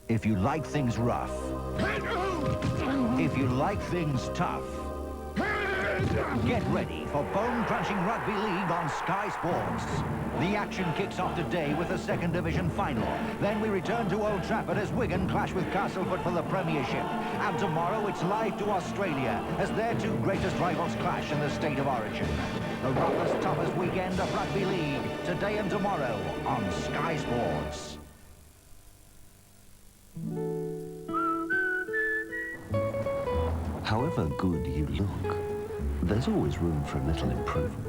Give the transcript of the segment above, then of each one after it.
If you like things rough, if you like things tough, get ready for bone-crunching rugby league on Sky Sports. The action kicks off today with the second division final. Then we return to Old Trafford as Wigan clash with Castleford for the Premiership. And tomorrow it's live to Australia as their two greatest rivals clash in the State of Origin. The roughest, toughest weekend of rugby league, today and tomorrow on Sky Sports. However good you look, there's always room for a little improvement.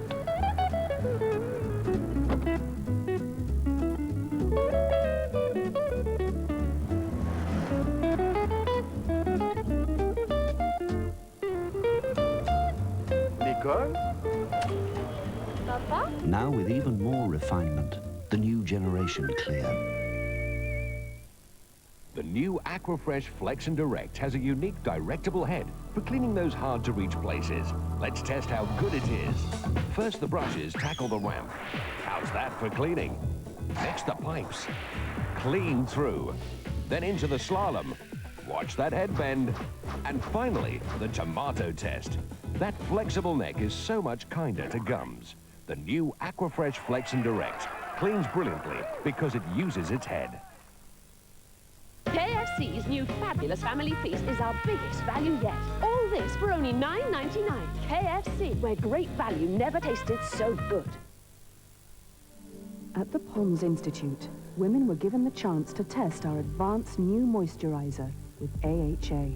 Nicole? Papa? Now with even more refinement, the new generation Clear. The new Aquafresh Flex and Direct has a unique directable head for cleaning those hard-to-reach places. Let's test how good it is. First, the brushes tackle the ramp. How's that for cleaning? Next, the pipes. Clean through. Then into the slalom. Watch that head bend. And finally, the tomato test. That flexible neck is so much kinder to gums. The new Aquafresh Flex and Direct cleans brilliantly because it uses its head. KFC's new fabulous family feast is our biggest value yet. All this for only $9.99. KFC, where great value never tasted so good. At the Pond's Institute, women were given the chance to test our advanced new moisturizer with AHA.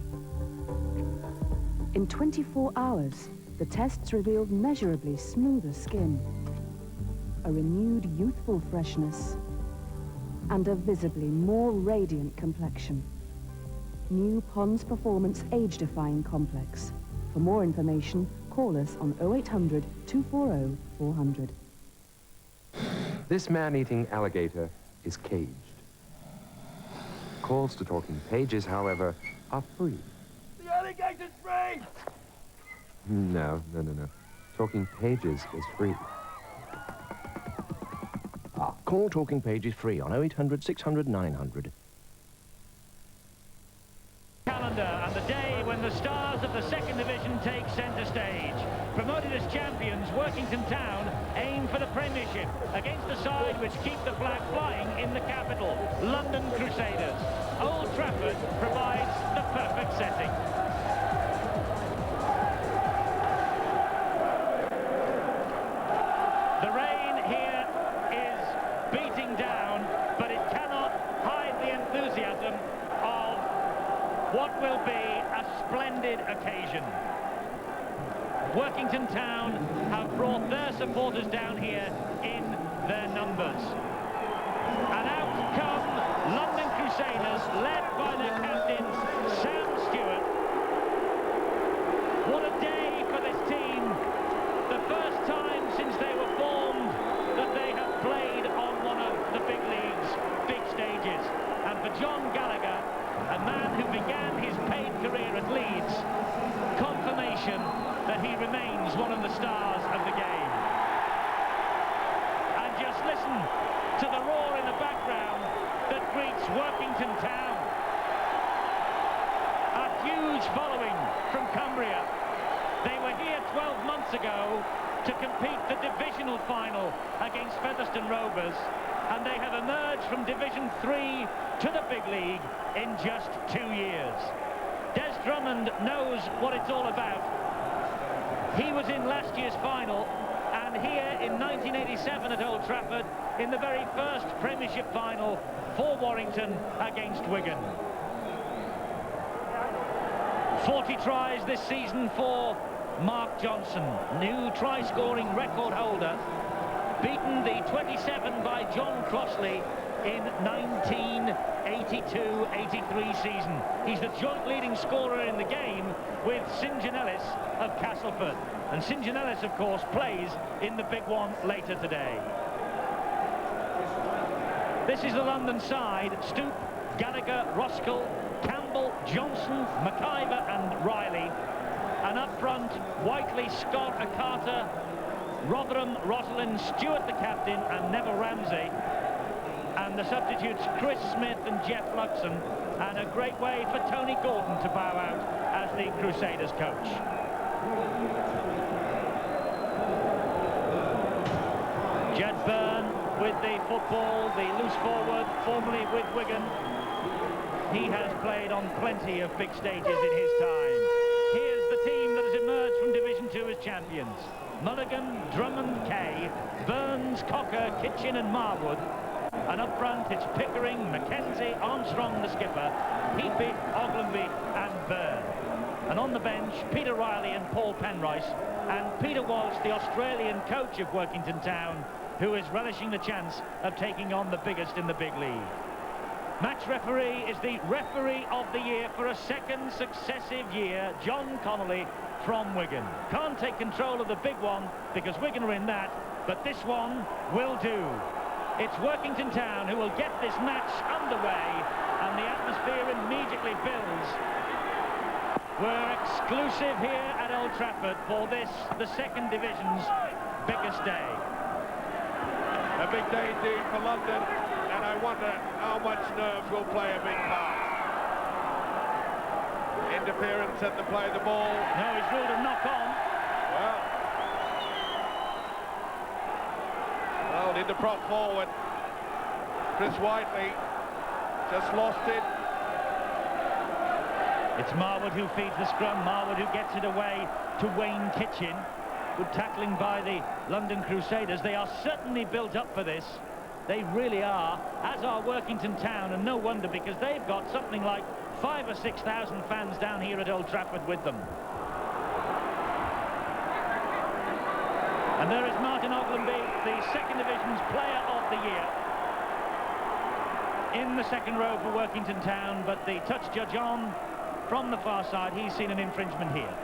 In 24 hours, the tests revealed measurably smoother skin, a renewed youthful freshness, and a visibly more radiant complexion. New Pond's Performance Age-Defying Complex. For more information, call us on 0800 240 400. This man-eating alligator is caged. Calls to Talking Pages, however, are free. The alligator's free! No. Talking Pages is free. Call Talking Pages free on 0800 600 900. Calendar and the day when the stars of the second division take centre stage. Promoted as champions, Workington Town aim for the Premiership against the side which keep the flag flying in the capital, London Crusaders. Old Trafford provides the perfect setting. The rain here is beating down, but it cannot hide the enthusiasm of what will be a splendid occasion. Workington Town have brought their supporters down here in their numbers. And out come London Crusaders, led by their captain, Sam Stewart. What a day for this team. The first time since they were formed that they have played on one of the big league's big stages. And for John Gallagher, a man who began his paid career at Leeds, confirmation that he remains one of the stars of the game. And just listen to the roar in the background that greets Workington Town. A huge following from Cumbria. They were here 12 months ago to compete the divisional final against Featherstone Rovers, and they have emerged from Division 3 to the big league in just 2 years. Des Drummond knows what it's all about. He was in last year's final, and here in 1987 at Old Trafford in the very first Premiership final for Warrington against Wigan. 40 tries this season for Mark Johnson, new try-scoring record holder, beaten the 27 by John Crossley in 1982-83 season. He's the joint leading scorer in the game with St John Ellis of Castleford. And St John Ellis, of course, plays in the big one later today. This is the London side. Stoop, Gallagher, Roskell, Campbell, Johnson, McIver and Riley. And up front, Whiteley, Scott, Carter, Rotherham, Rosalind, Stewart the captain, and Neville Ramsey. And And the substitutes, Chris Smith and Jeff Luxon, and a great way for Tony Gordon to bow out as the Crusaders coach. Jed Byrne with the football, the loose forward, formerly with Wigan. He has played on plenty of big stages in his time. Here's the team that has emerged from Division 2 as champions. Mulligan, Drummond, Kay, Burns, Cocker, Kitchen and Marwood. And up front it's Pickering, McKenzie, Armstrong the skipper, Heapy, Oglenby and Byrne. And on the bench, Peter Riley and Paul Penrice, and Peter Walsh, the Australian coach of Workington Town, who is relishing the chance of taking on the biggest in the big league. Match referee is the referee of the year for a second successive year, John Connolly from Wigan. Can't take control of the big one because Wigan are in that, but this one will do. It's Workington Town who will get this match underway, and the atmosphere immediately builds. We're exclusive here at Old Trafford for this, the second division's biggest day. A big day indeed for London, and I wonder how much nerves will play a big part. Interference at the play of the ball. No, he's ruled a knock on. Well, did the prop forward. Chris Whiteley just lost it. It's Marwood who feeds the scrum. Marwood who gets it away to Wayne Kitchen. Good tackling by the London Crusaders. They are certainly built up for this. They really are, as are Workington Town, and no wonder, because they've got something like 5,000 or 6,000 fans down here at Old Trafford with them. And there is Martin Oglenby, the second division's player of the year, in the second row for Workington Town, but the touch judge on from the far side, he's seen an infringement here.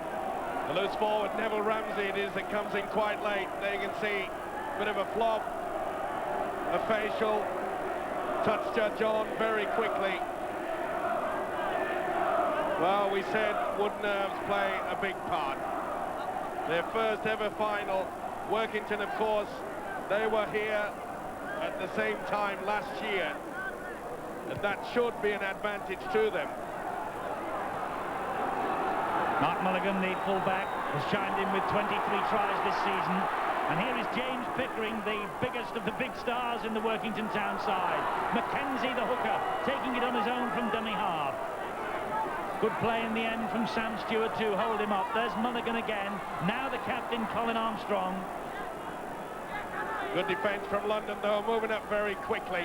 The loose forward, Neville Ramsey it is, that comes in quite late. There you can see a bit of a flop, a facial, touch judge on very quickly. Well, we said wood nerves play a big part. Their first ever final. Workington, of course, they were here at the same time last year, and that should be an advantage to them. Mark Mulligan, the fullback, has chimed in with 23 tries this season. And here is James Pickering, the biggest of the big stars in the Workington Town side. Mackenzie, the hooker, taking it on his own from dummy half. Good play in the end from Sam Stewart to hold him up. There's Mulligan again. Now the captain, Colin Armstrong. Good defence from London, though, moving up very quickly.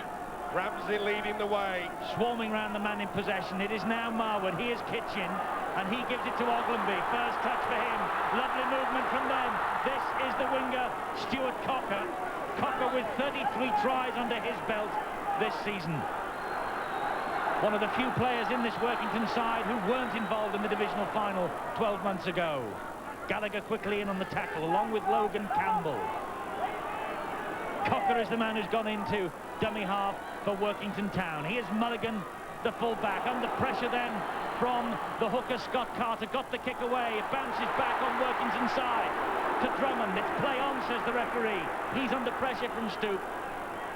Ramsey leading the way. Swarming round the man in possession. It is now Marwood. Here's Kitchen, and he gives it to Oglenby. First touch for him. Lovely movement from them. This is the winger, Stuart Cocker. Cocker with 33 tries under his belt this season. One of the few players in this Workington side who weren't involved in the divisional final 12 months ago. Gallagher quickly in on the tackle, along with Logan Campbell. Cocker is the man who's gone into dummy half for Workington Town. Here's Mulligan, the full-back, under pressure then from the hooker, Scott Carter. Got the kick away. It bounces back on Workington's side to Drummond. It's play on, says the referee. He's under pressure from Stoop.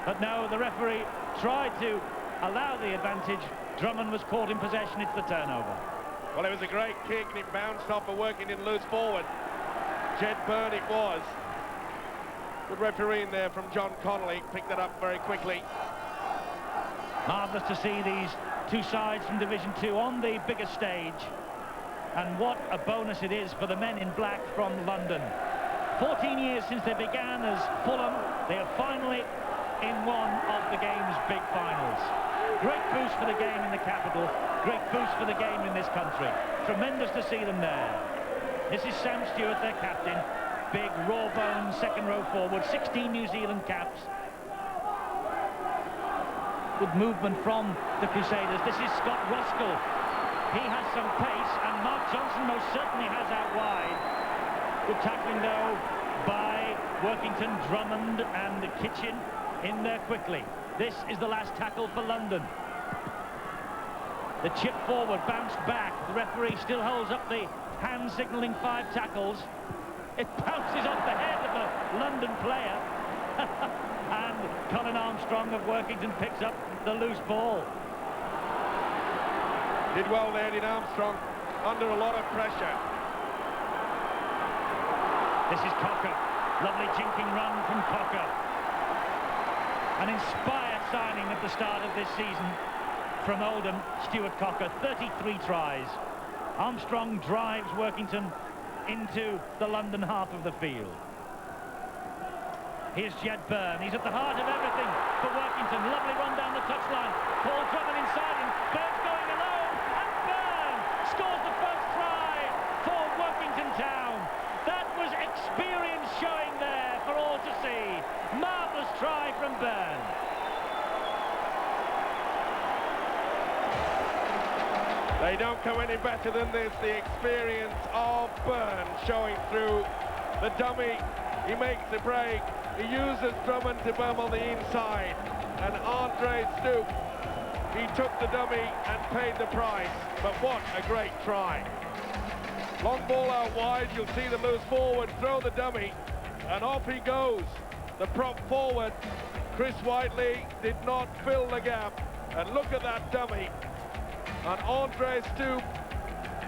But no, the referee tried to allow the advantage. Drummond was caught in possession. It's the turnover. Well, it was a great kick, and it bounced off a Workington loose forward. Jed Byrne it was. Good refereeing there from John Connolly. Picked that up very quickly. Marvellous to see these two sides from Division 2 on the bigger stage. And what a bonus it is for the men in black from London. 14 years since they began as Fulham. They are finally in one of the game's big finals. Great boost for the game in the capital. Great boost for the game in this country. Tremendous to see them there. This is Sam Stewart, their captain. Big, raw-boned second row forward, 16 New Zealand caps. Good movement from the Crusaders. This is Scott Roskell. He has some pace, and Mark Johnson most certainly has out wide. Good tackling, though, by Workington, Drummond and Kitchen in there quickly. This is the last tackle for London. The chip forward, bounced back. The referee still holds up the hand, signalling 5 tackles. It bounces off the head of a London player. And Colin Armstrong of Workington picks up the loose ball. Did well there, did Armstrong, under a lot of pressure. This is Cocker. Lovely jinking run from Cocker. An inspired signing at the start of this season from Oldham, Stuart Cocker, 33 tries. Armstrong drives Workington into the London half of the field. Here's Jed Byrne. He's at the heart of everything for Workington. Lovely run down the touchline. Paul Drummond inside him. Byrne's going alone. And Byrne scores the first try for Workington Town. That was experience showing there for all to see. Marvellous try from Byrne. They don't come any better than this. The experience of Byrne showing through the dummy. He makes the break. He uses Drummond to bum on the inside. And Andre Stoop, he took the dummy and paid the price. But what a great try. Long ball out wide. You'll see the loose forward throw the dummy. And off he goes. The prop forward, Chris Whiteley, did not fill the gap. And look at that dummy. And Andre Stoop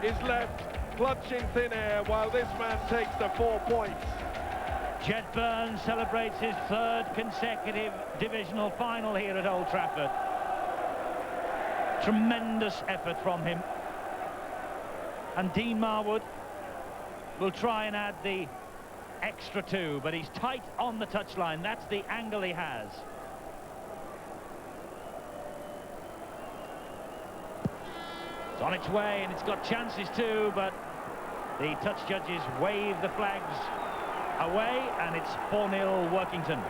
is left clutching thin air while this man takes the 4 points. Jed Byrne celebrates his third consecutive divisional final here at Old Trafford. Tremendous effort from him. And Dean Marwood will try and add the extra 2, but he's tight on the touchline. That's the angle he has. It's on its way, and it's got chances too, but the touch judges wave the flags away, and it's 4-0 Workington.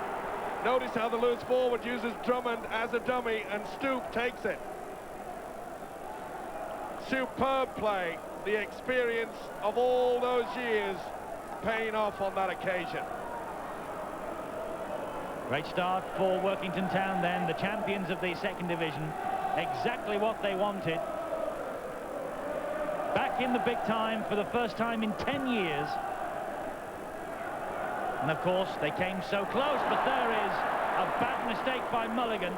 Notice how the loose forward uses Drummond as a dummy, and Stoop takes it. Superb play. The experience of all those years paying off on that occasion. Great start for Workington Town then, the champions of the second division. Exactly what they wanted. Back in the big time for the first time in 10 years. And of course, they came so close, but there is a bad mistake by Mulligan.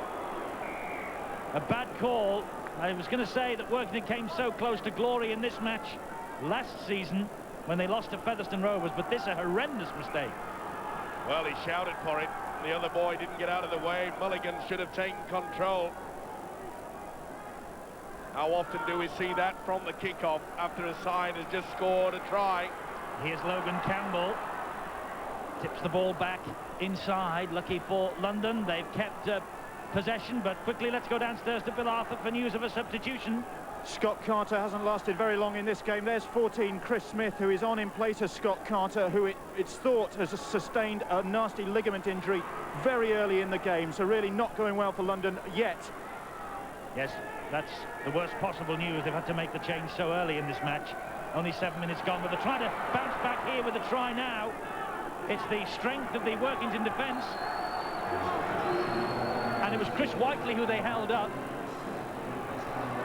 A bad call. I was going to say that Workington came so close to glory in this match last season when they lost to Featherstone Rovers, but this is a horrendous mistake. Well, he shouted for it. The other boy didn't get out of the way. Mulligan should have taken control. How often do we see that from the kickoff after a side has just scored a try? Here's Logan Campbell. Tips the ball back inside. Lucky for London. They've kept possession, but quickly let's go downstairs to Bill Arthur for news of a substitution. Scott Carter hasn't lasted very long in this game. There's 14, Chris Smith, who is on in place of Scott Carter, who it's thought has sustained a nasty ligament injury very early in the game, so really not going well for London yet. Yes, that's the worst possible news. They've had to make the change so early in this match. Only 7 minutes gone, but they're trying to bounce back here with a try now. It's the strength of the Workington defence. And it was Chris Whiteley who they held up.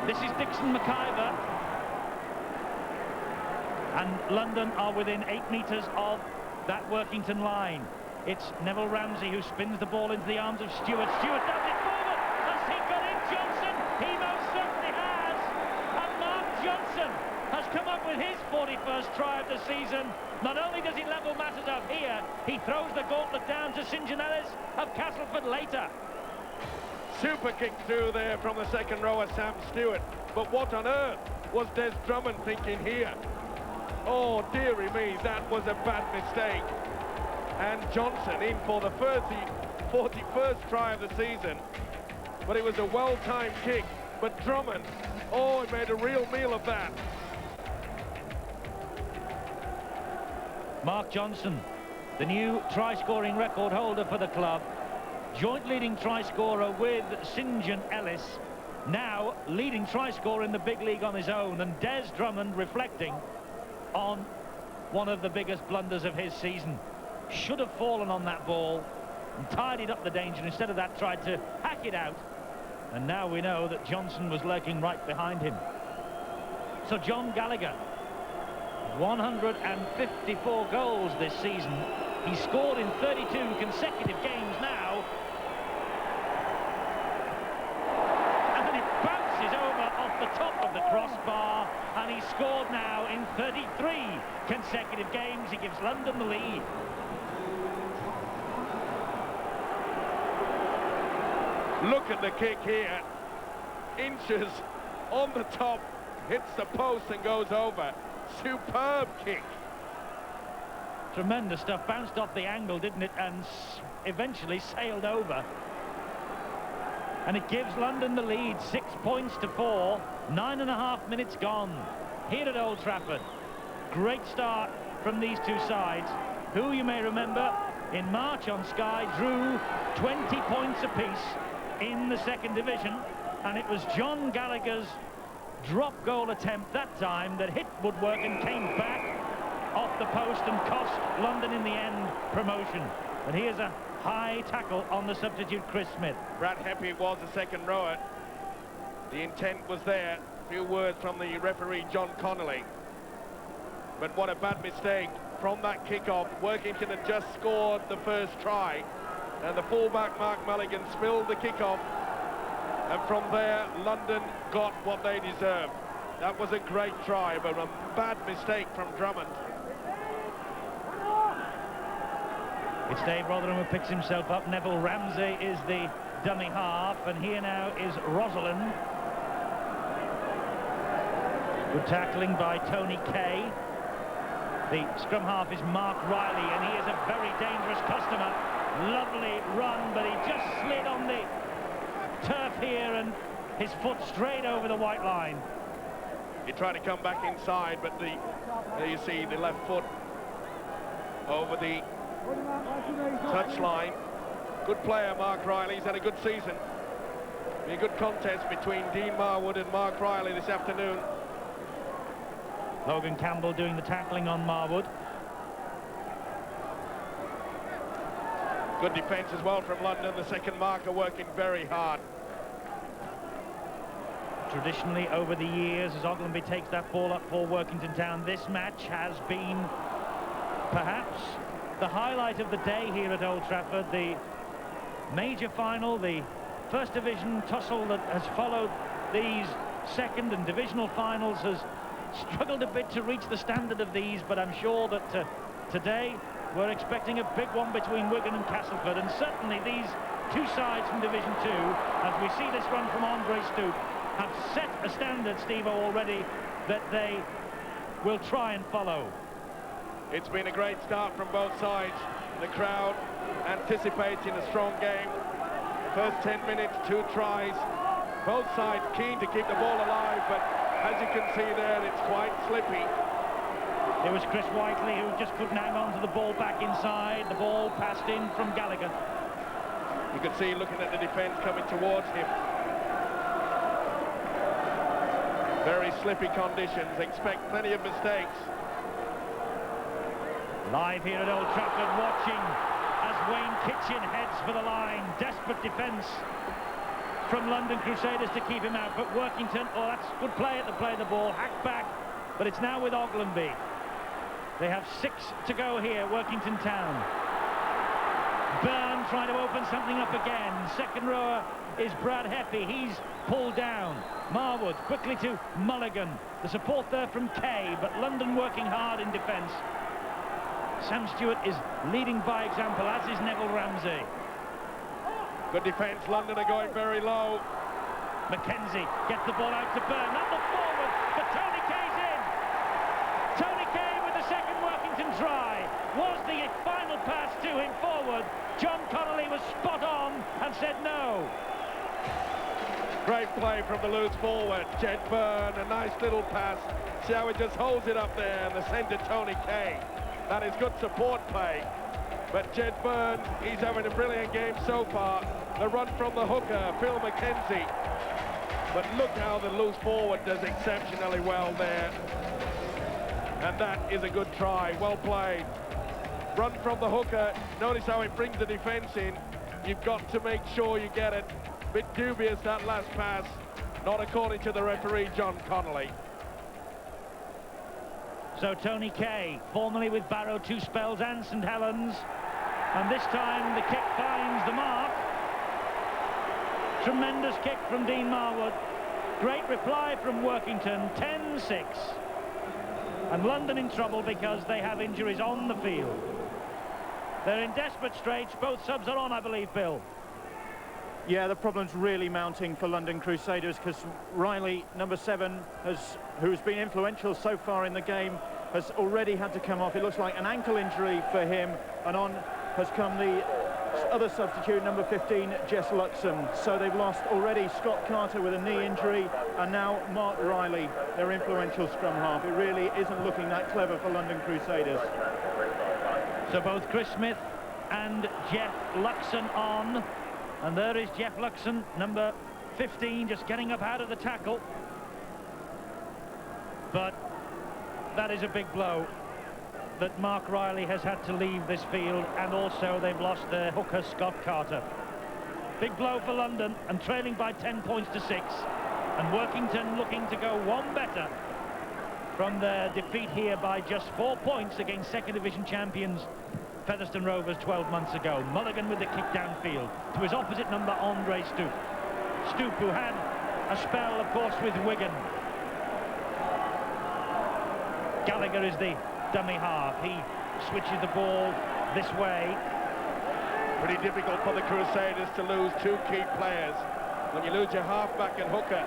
This is Dixon McIver. And London are within 8 metres of that Workington line. It's Neville Ramsey who spins the ball into the arms of Stewart. Stewart does it forward. Has he got in, Johnson? He most certainly has. And Mark Johnson has come up with his 41st try of the season. Not only does he level matters up here, he throws the gauntlet down to St John Ellis of Castleford later. Super kick through there from the second rower, Sam Stewart. But what on earth was Des Drummond thinking here? Oh, dearie me, that was a bad mistake. And Johnson in for the 41st try of the season. But it was a well-timed kick. But Drummond, oh, he made a real meal of that. Mark Johnson, the new try-scoring record holder for the club. Joint leading try-scorer with St John Ellis. Now leading try-scorer in the big league on his own. And Des Drummond reflecting on one of the biggest blunders of his season. Should have fallen on that ball and tidied up the danger. Instead of that, tried to hack it out. And now we know that Johnson was lurking right behind him. So John Gallagher, 154 goals this season. He scored in 32 consecutive games now. and he's scored now in 33 consecutive games. He gives London the lead. Look at the kick here. Inches on the top, hits the post and goes over. Superb kick. Tremendous stuff. Bounced off the angle, didn't it? And eventually sailed over. And it gives London the lead, 6 points to 4. 9.5 minutes gone here at Old Trafford. Great start from these two sides, who you may remember in March on Sky drew 20 points apiece in the second division, and it was John Gallagher's drop goal attempt that time that hit woodwork and came back off the post and cost London in the end promotion. And here's a high tackle on the substitute Chris Smith. Brad Heppy was a second rower. The intent was there. A few words from the referee John Connolly. But what a bad mistake from that kickoff. Workington had just scored the first try, and the fullback Mark Mulligan spilled the kickoff, and from there London got what they deserved. That was a great try, but a bad mistake from Drummond. It's Dave Rotherham who picks himself up. Neville Ramsey is the dummy half, and here now is Rosalind. Good tackling by Tony Kay. The scrum half is Mark Riley, and he is a very dangerous customer. Lovely run, but he just slid on the turf here, and his foot straight over the white line. He tried to come back inside, but there you see the left foot over the touchline. Good player, Mark Riley. He's had a good season. Be a good contest between Dean Marwood and Mark Riley this afternoon. Logan Campbell doing the tackling on Marwood. Good defence as well from London. The second marker working very hard. Traditionally, over the years, as Ogilvie takes that ball up for Workington Town, this match has been perhaps the highlight of the day here at Old Trafford. The major final, the first division tussle that has followed these second and divisional finals has struggled a bit to reach the standard of these, but I'm sure that today we're expecting a big one between Wigan and Castleford, and certainly these two sides from Division 2, as we see this run from Andre Stoop, have set a standard, Steve-O, already that they will try and follow. It's been a great start from both sides. The crowd anticipating a strong game. First 10 minutes, 2 tries. Both sides keen to keep the ball alive, but as you can see there, it's quite slippy. It was Chris Whiteley who just couldn't hang on to the ball back inside. The ball passed in from Gallagher. You can see looking at the defence coming towards him. Very slippy conditions. Expect plenty of mistakes. Live here at Old Trafford, watching as Wayne Kitchen heads for the line. Desperate defence from London Crusaders to keep him out, but Workington, oh, that's good play at the play of the ball, hacked back, but it's now with Ogilvie. They have 6 to go here, Workington Town. Byrne trying to open something up again. Second rower is Brad Heppy. He's pulled down. Marwood quickly to Mulligan. The support there from Kay, but London working hard in defence. Sam Stewart is leading by example, as is Neville Ramsey. Good defence. London are going very low. Mackenzie gets the ball out to Byrne. Not the forward, but Tony Kay's in. Tony Kay with the second Workington try. Was the final pass to him forward. John Connolly was spot on and said no. Great play from the loose forward. Jed Byrne, a nice little pass. See how he just holds it up there and the centre Tony Kay. That is good support play. But Jed Byrne, he's having a brilliant game so far. The run from the hooker, Phil Mackenzie. But look how the loose forward does exceptionally well there. And that is a good try, well played. Run from the hooker, notice how he brings the defence in. You've got to make sure you get it. Bit dubious that last pass, not according to the referee, John Connolly. So Tony Kay, formerly with Barrow 2 spells and St Helens, and this time the kick finds the mark. Tremendous kick from Dean Marwood, Great reply from Workington, 10-6. And London in trouble because they have injuries on the field. They're in desperate straits. Both subs are on, I believe, Bill. Yeah, the problem's really mounting for London Crusaders because Riley, number 7, who's been influential so far in the game, has already had to come off. It looks like an ankle injury for him, and on has come the other substitute, number 15, Jess Luxon. So they've lost already Scott Carter with a knee injury, and now Mark Riley, their influential scrum half. It really isn't looking that clever for London Crusaders. So both Chris Smith and Jeff Luxon on. And there is Jeff Luxon, number 15, just getting up out of the tackle. But that is a big blow that Mark Riley has had to leave this field, and also they've lost their hooker, Scott Carter. Big blow for London, and trailing by 10 points to 6. And Workington looking to go one better from their defeat here by just 4 points against second division champions Featherstone Rovers 12 months ago. Mulligan with the kick downfield to his opposite number, Andre Stoop. Stoop, who had a spell, of course, with Wigan. Gallagher is the dummy half. He switches the ball this way. Pretty difficult for the Crusaders to lose 2 key players. When you lose your halfback and hooker,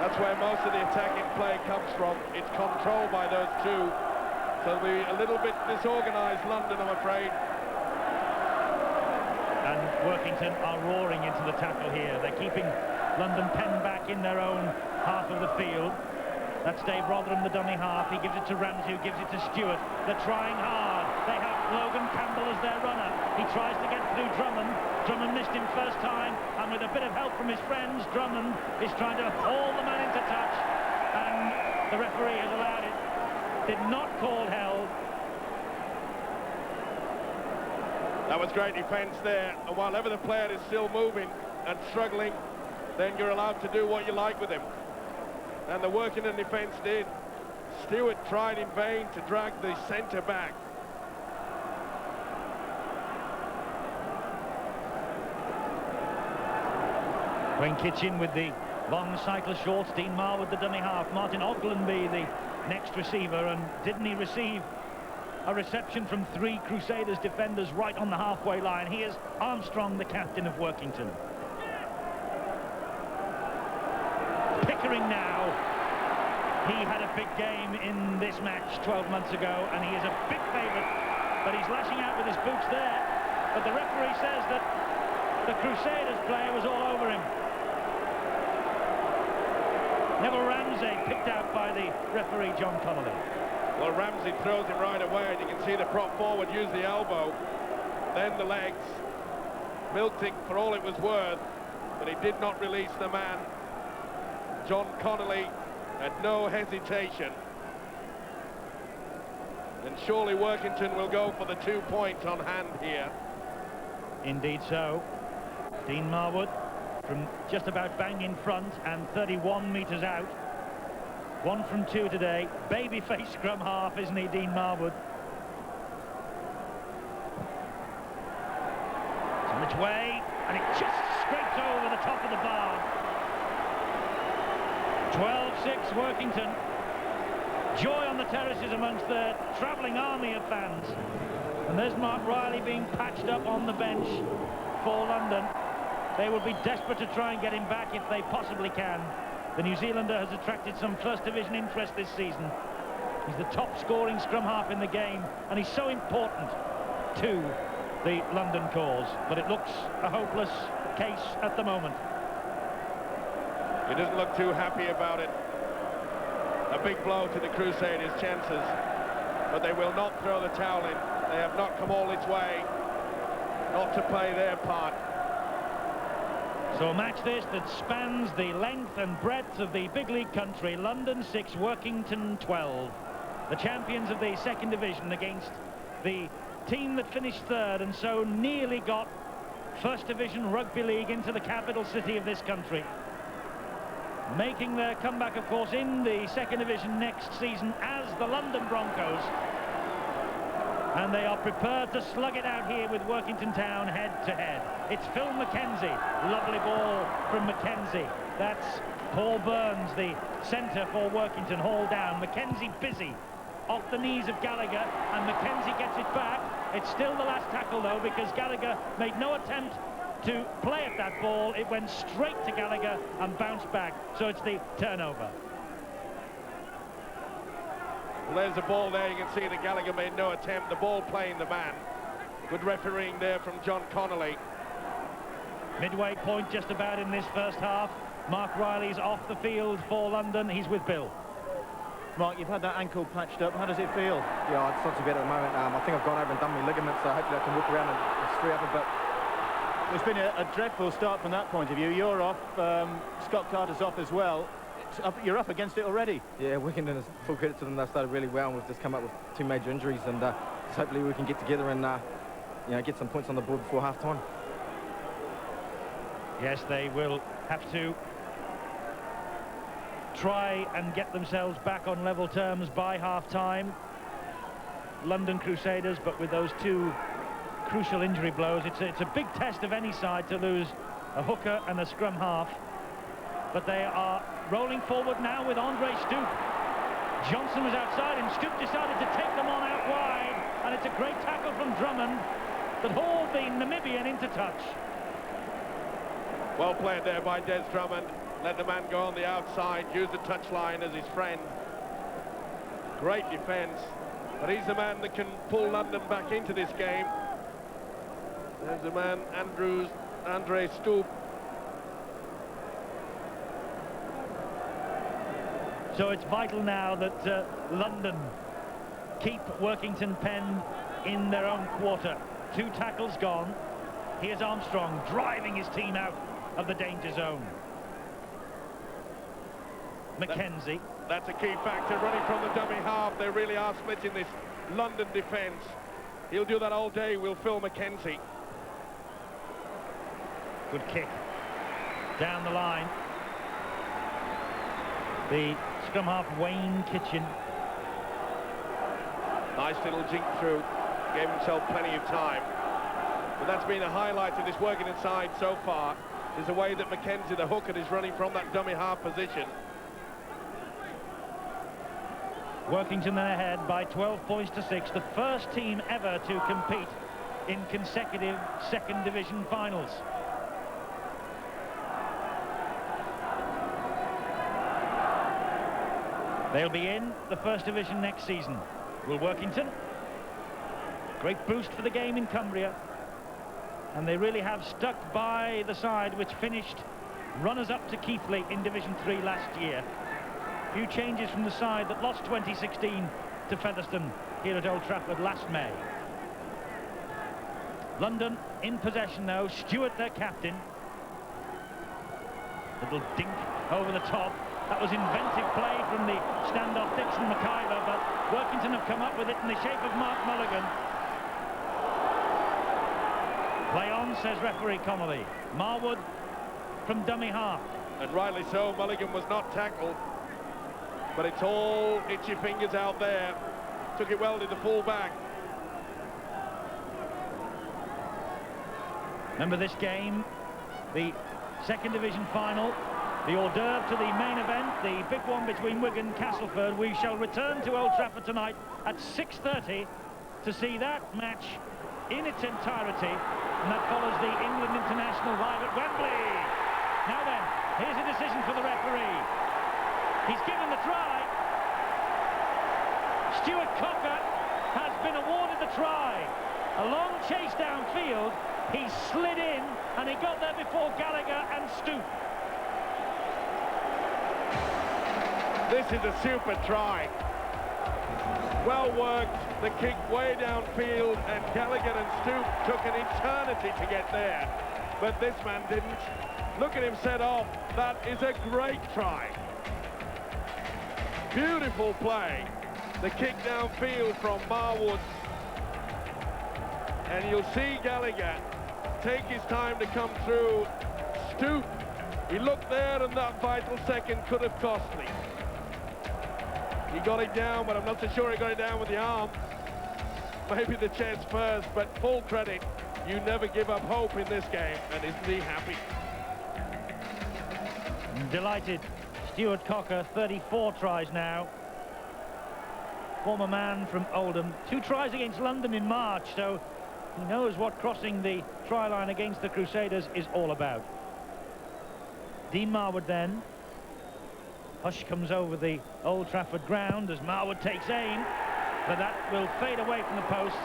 that's where most of the attacking play comes from. It's controlled by those 2. So it'll be a little bit disorganised, London, I'm afraid. And Workington are roaring into the tackle here. They're keeping London penned back in their own half of the field. That's Dave Rotherham, the dummy half. He gives it to Ramsey, who gives it to Stewart. They're trying hard. They have Logan Campbell as their runner. He tries to get through Drummond. Drummond missed him first time, and with a bit of help from his friends, Drummond is trying to haul the man into touch, and the referee has allowed it. Did not call held. That was great defence there, and while ever the player is still moving and struggling, then you're allowed to do what you like with him. And the Workington defence did. Stewart tried in vain to drag the centre back. Wayne Kitchen with the long cycle shorts, Dean Marr with the dummy half, Martin Oglenby the next receiver, and didn't he receive a reception from 3 Crusaders defenders right on the halfway line? Here's Armstrong, the captain of Workington. Pickering now. He had a big game in this match 12 months ago, and he is a big favourite, but he's lashing out with his boots there. But the referee says that the Crusaders player was all over him. Neville Ramsey picked out by the referee, John Connolly. Well, Ramsey throws him right away, and you can see the prop forward use the elbow, then the legs. Milked it for all it was worth, but he did not release the man. John Connolly had no hesitation. And surely Workington will go for the 2 points on hand here. Indeed so. Dean Marwood from just about bang in front and 31 metres out. 1 from 2 today. Baby-faced scrum half, isn't he, Dean Marwood? It's on its way, and it just scrapes over the top of the bar. 12-6 Workington. Joy on the terraces amongst the travelling army of fans. And there's Mark Riley being patched up on the bench for London. They will be desperate to try and get him back if they possibly can. The New Zealander has attracted some first division interest this season. He's the top scoring scrum half in the game, and he's so important to the London cause. But it looks a hopeless case at the moment. He doesn't look too happy about it. A big blow to the Crusaders' chances, but they will not throw the towel in. They have not come all its way not to play their part. So a match this that spans the length and breadth of the big league country. London 6, Workington 12. The champions of the second division against the team that finished 3rd and so nearly got first division rugby league into the capital city of this country. Making their comeback, of course, in the second division next season as the London Broncos. And they are prepared to slug it out here with Workington Town head-to-head. It's Phil McKenzie. Lovely ball from McKenzie. That's Paul Burns, the centre for Workington, hauled down. McKenzie busy off the knees of Gallagher, and McKenzie gets it back. It's still the last tackle, though, because Gallagher made no attempt to play at that ball. It went straight to Gallagher and bounced back, so it's the turnover. Well, there's the ball there. You can see that Gallagher made no attempt. The ball playing the man. Good refereeing there from John Connolly. Midway point just about in this first half. Mark Riley's off the field for London. He's with Bill. Mark, you've had that ankle patched up. How does it feel? Yeah, it's not too bad at the moment. I think I've gone over and done my ligaments, so hopefully I can walk around and free up a bit. It's been a dreadful start from that point of view. You're off. Scott Carter's off as well. You're up against it already. Yeah, Workington is full credit to them. They've started really well, and we've just come up with 2 major injuries, and just hopefully we can get together and you know, get some points on the board before half-time. Yes, they will have to try and get themselves back on level terms by half-time. London Crusaders, but with those 2 crucial injury blows, it's a big test of any side to lose a hooker and a scrum half. But they are rolling forward now with Andre Stoop. Johnson was outside him. Stoop decided to take them on out wide, and it's a great tackle from Drummond that hauled the Namibian into touch. Well played there by Des Drummond. Let the man go on the outside, use the touchline as his friend. Great defence, but he's the man that can pull London back into this game. There's the man, Andre Stoop. So it's vital now that London keep Workington penned in their own quarter. 2 tackles gone. Here's Armstrong driving his team out of the danger zone. McKenzie. That's a key factor, running from the dummy half. They really are splitting this London defence. He'll do that all day, will Phil McKenzie. Good kick down the line. The scrum half, Wayne Kitchen. Nice little jink through, gave himself plenty of time. But that's been a highlight of this Workington side so far, is the way that McKenzie, the hooker, is running from that dummy half position. Workington then ahead by 12 points to 6, the first team ever to compete in consecutive second division finals. They'll be in the first division next season. Will Workington? Great boost for the game in Cumbria. And they really have stuck by the side which finished runners-up to Keighley in Division 3 last year. A few changes from the side that lost 2016 to Featherstone here at Old Trafford last May. London in possession now. Stewart, their captain. Little dink over the top. That was inventive play from the standoff Dixon McIver, but Workington have come up with it in the shape of Mark Mulligan. Play on, says referee Connolly. Marwood from dummy half. And rightly so, Mulligan was not tackled. But it's all itchy fingers out there. Took it well to the full-back. Remember this game, the second division final, the hors d'oeuvre to the main event, the big one between Wigan and Castleford. We shall return to Old Trafford tonight at 6:30 to see that match in its entirety, and that follows the England International live at Wembley. Now then, here's a decision for the referee. He's given the try. Stuart Cocker has been awarded the try. A long chase downfield. He slid in and he got there before Gallagher and Stoop. This is a super try. Well worked, the kick way downfield, and Gallagher and Stoop took an eternity to get there. But this man didn't. Look at him set off. That is a great try. Beautiful play. The kick downfield from Marwood. And you'll see Gallagher take his time to come through. Stoop, he looked there, and that vital second could have cost me. He got it down, but I'm not so sure he got it down with the arm. maybe the chance first, but full credit. You never give up hope in this game, and isn't he happy? Delighted. Stuart Cocker, 34 tries now. Former man from Oldham. 2 tries against London in March, so he knows what crossing the try line against the Crusaders is all about. Dean Marwood then. Hush comes over the Old Trafford ground as Marwood takes aim, but that will fade away from the posts.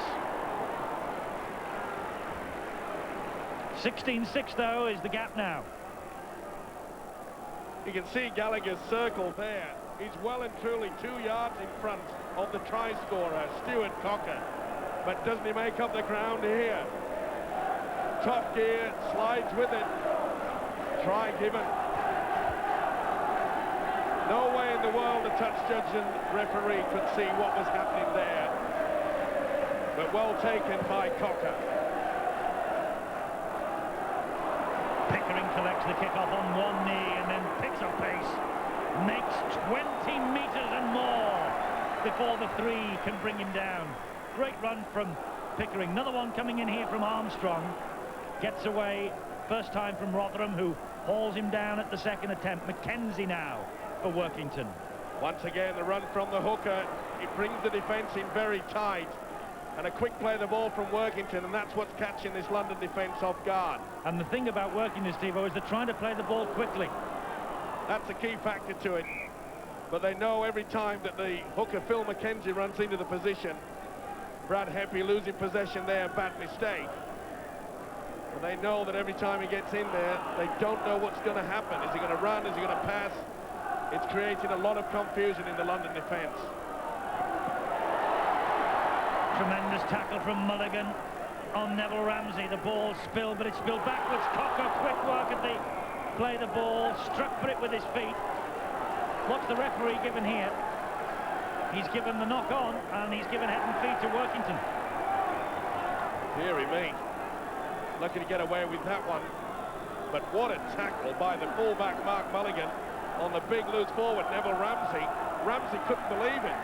16-6 though is the gap now. You can see Gallagher's circle there. He's well and truly 2 yards in front of the try scorer, Stuart Cocker. But doesn't he make up the ground here? Top gear, slides with it. Try given. No way in the world the touch judge and referee could see what was happening there. But well taken by Cocker. Pickering collects the kick-off on one knee and then picks up pace. Makes 20 metres and more before the 3 can bring him down. Great run from Pickering. Another one coming in here from Armstrong. Gets away first time from Rotherham, who hauls him down at the second attempt. Mackenzie now for Workington. Once again, the run from the hooker. It brings the defence in very tight. And a quick play of the ball from Workington, and that's what's catching this London defence off guard. And the thing about Workington, Steve-O, is they're trying to play the ball quickly. That's a key factor to it. But they know every time that the hooker, Phil Mackenzie, runs into the position, Brad Heppy losing possession there, bad mistake. But they know that every time he gets in there, they don't know what's going to happen. Is he going to run? Is he going to pass? It's creating a lot of confusion in the London defence. Tremendous tackle from Mulligan on Neville Ramsey. The ball spilled, but it spilled backwards. Cocker, quick work at the play the ball, struck for it with his feet. What's the referee given here? He's given the knock on, and he's given head and feet to Workington. Deary me. Lucky to get away with that one. But what a tackle by the fullback Mark Mulligan on the big loose forward Neville Ramsey. Ramsey couldn't believe it.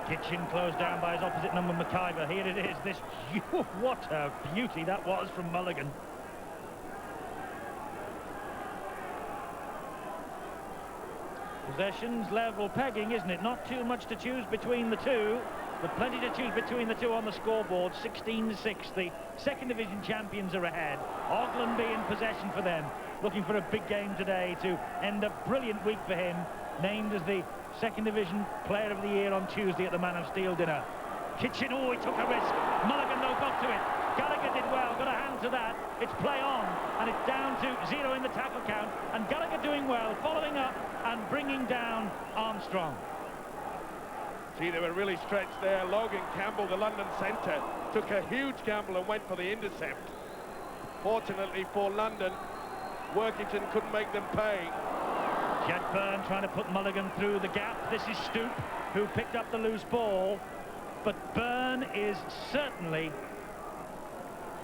Kitchen closed down by his opposite number, McIver. Here it is. This, what a beauty that was from Mulligan. Possessions, level pegging, isn't it? Not too much to choose between the two, but plenty to choose between the two on the scoreboard. 16-6. The second division champions are ahead. Oglenby in possession for them. Looking for a big game today to end a brilliant week for him. Named as the second division player of the year on Tuesday at the Man of Steel dinner. Kitchen, oh, he took a risk. Mulligan, though, got to it. Gallagher did well, got a hand to that. It's play on, and it's down to 0 in the tackle count. And Gallagher doing well, following up and bringing down Armstrong. See, they were really stretched there. Logan Campbell, the London centre, took a huge gamble and went for the intercept. Fortunately for London, Workington couldn't make them pay. Jet Byrne trying to put Mulligan through the gap. This is Stoop, who picked up the loose ball. But Byrne is certainly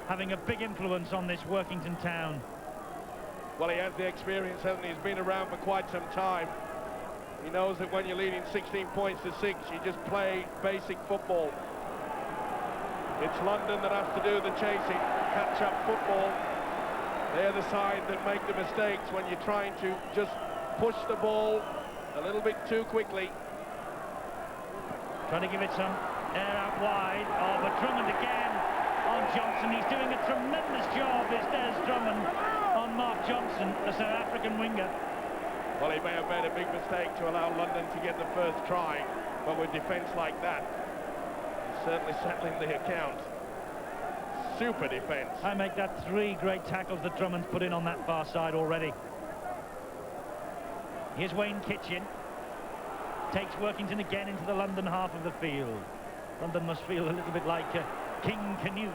having a big influence on this Workington town. Well, he has the experience, hasn't he? He's been around for quite some time. He knows that when you're leading 16 points to 6, you just play basic football. It's London that has to do the chasing, catch-up football. They're the side that make the mistakes when you're trying to just push the ball a little bit too quickly. Trying to give it some air out wide. Oh, but Drummond again on Johnson. He's doing a tremendous job, is Des Drummond, on Mark Johnson, the South African winger. Well, he may have made a big mistake to allow London to get the first try, but with defence like that, he's certainly settling the account. Super defence. I make that 3 great tackles that Drummond's put in on that far side already. Here's Wayne Kitchen. Takes Workington again into the London half of the field. London must feel a little bit like King Canute,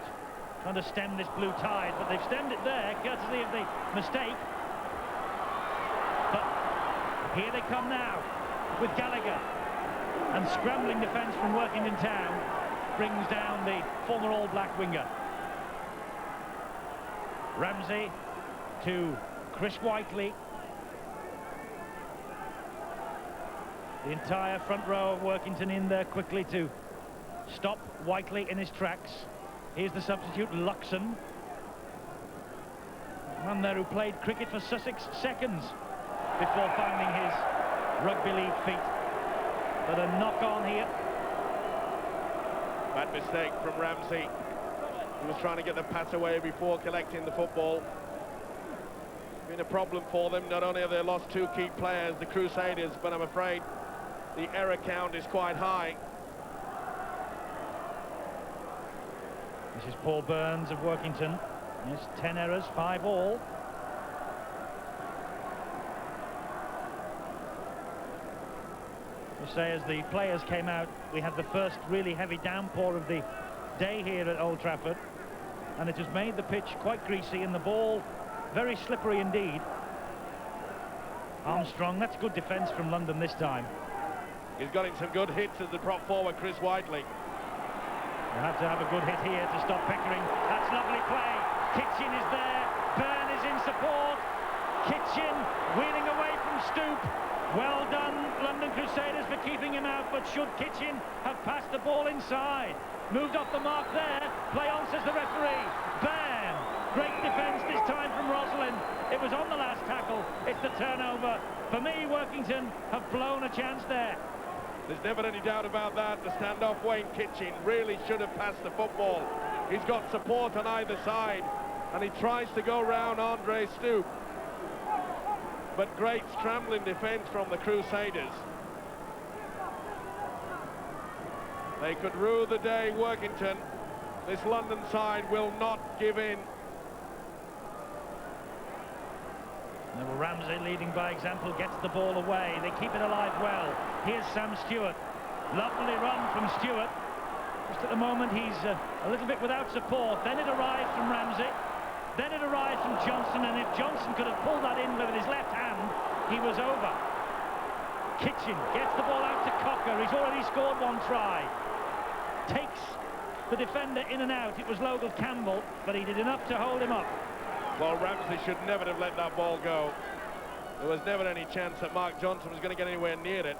trying to stem this blue tide, but they've stemmed it there, courtesy of the mistake. But here they come now with Gallagher. And scrambling defence from Workington Town brings down the former All Black winger. Ramsey to Chris Whiteley. The entire front row of Workington in there quickly to stop Whiteley in his tracks. Here's the substitute, Luxon. Man there who played cricket for Sussex seconds before finding his rugby league feet. But a knock-on here. Bad mistake from Ramsey. He was trying to get the pass away before collecting the football. Been a problem for them. Not only have they lost 2 key players, the Crusaders, but I'm afraid the error count is quite high. This is Paul Burns of Workington. Yes, 10 errors, 5 all. To say, as the players came out, we had the first really heavy downpour of the day here at Old Trafford, and it has made the pitch quite greasy and the ball very slippery indeed. Armstrong, that's good defence from London this time. He's got in some good hits as the prop forward, Chris Whiteley. They'll have to have a good hit here to stop Pickering. That's lovely play. Kitchen is there. Byrne is in support. Kitchen wheeling away from Stoop. Well done, London Crusaders, for keeping him out, but should Kitchen have passed the ball inside? Moved off the mark there. Play on, says the referee. Byrne. Great defence this time from Rosalind. It was on the last tackle. It's the turnover. For me, Workington have blown a chance there. There's never any doubt about that. The standoff Wayne Kitchen really should have passed the football. He's got support on either side, and he tries to go round Andre Stoop. But great scrambling defence from the Crusaders. They could rue the day, Workington. This London side will not give in. Neville Ramsey, leading by example, gets the ball away. They keep it alive well. Here's Sam Stewart. Lovely run from Stewart. Just at the moment, he's a little bit without support. Then it arrives from Ramsey. Then it arrives from Johnson, and if Johnson could have pulled that in with his left hand, he was over. Kitchen gets the ball out to Cocker. He's already scored 1 try. Takes the defender in and out. It was Logan Campbell, but he did enough to hold him up. Well, Ramsey should never have let that ball go. There was never any chance that Mark Johnson was going to get anywhere near it.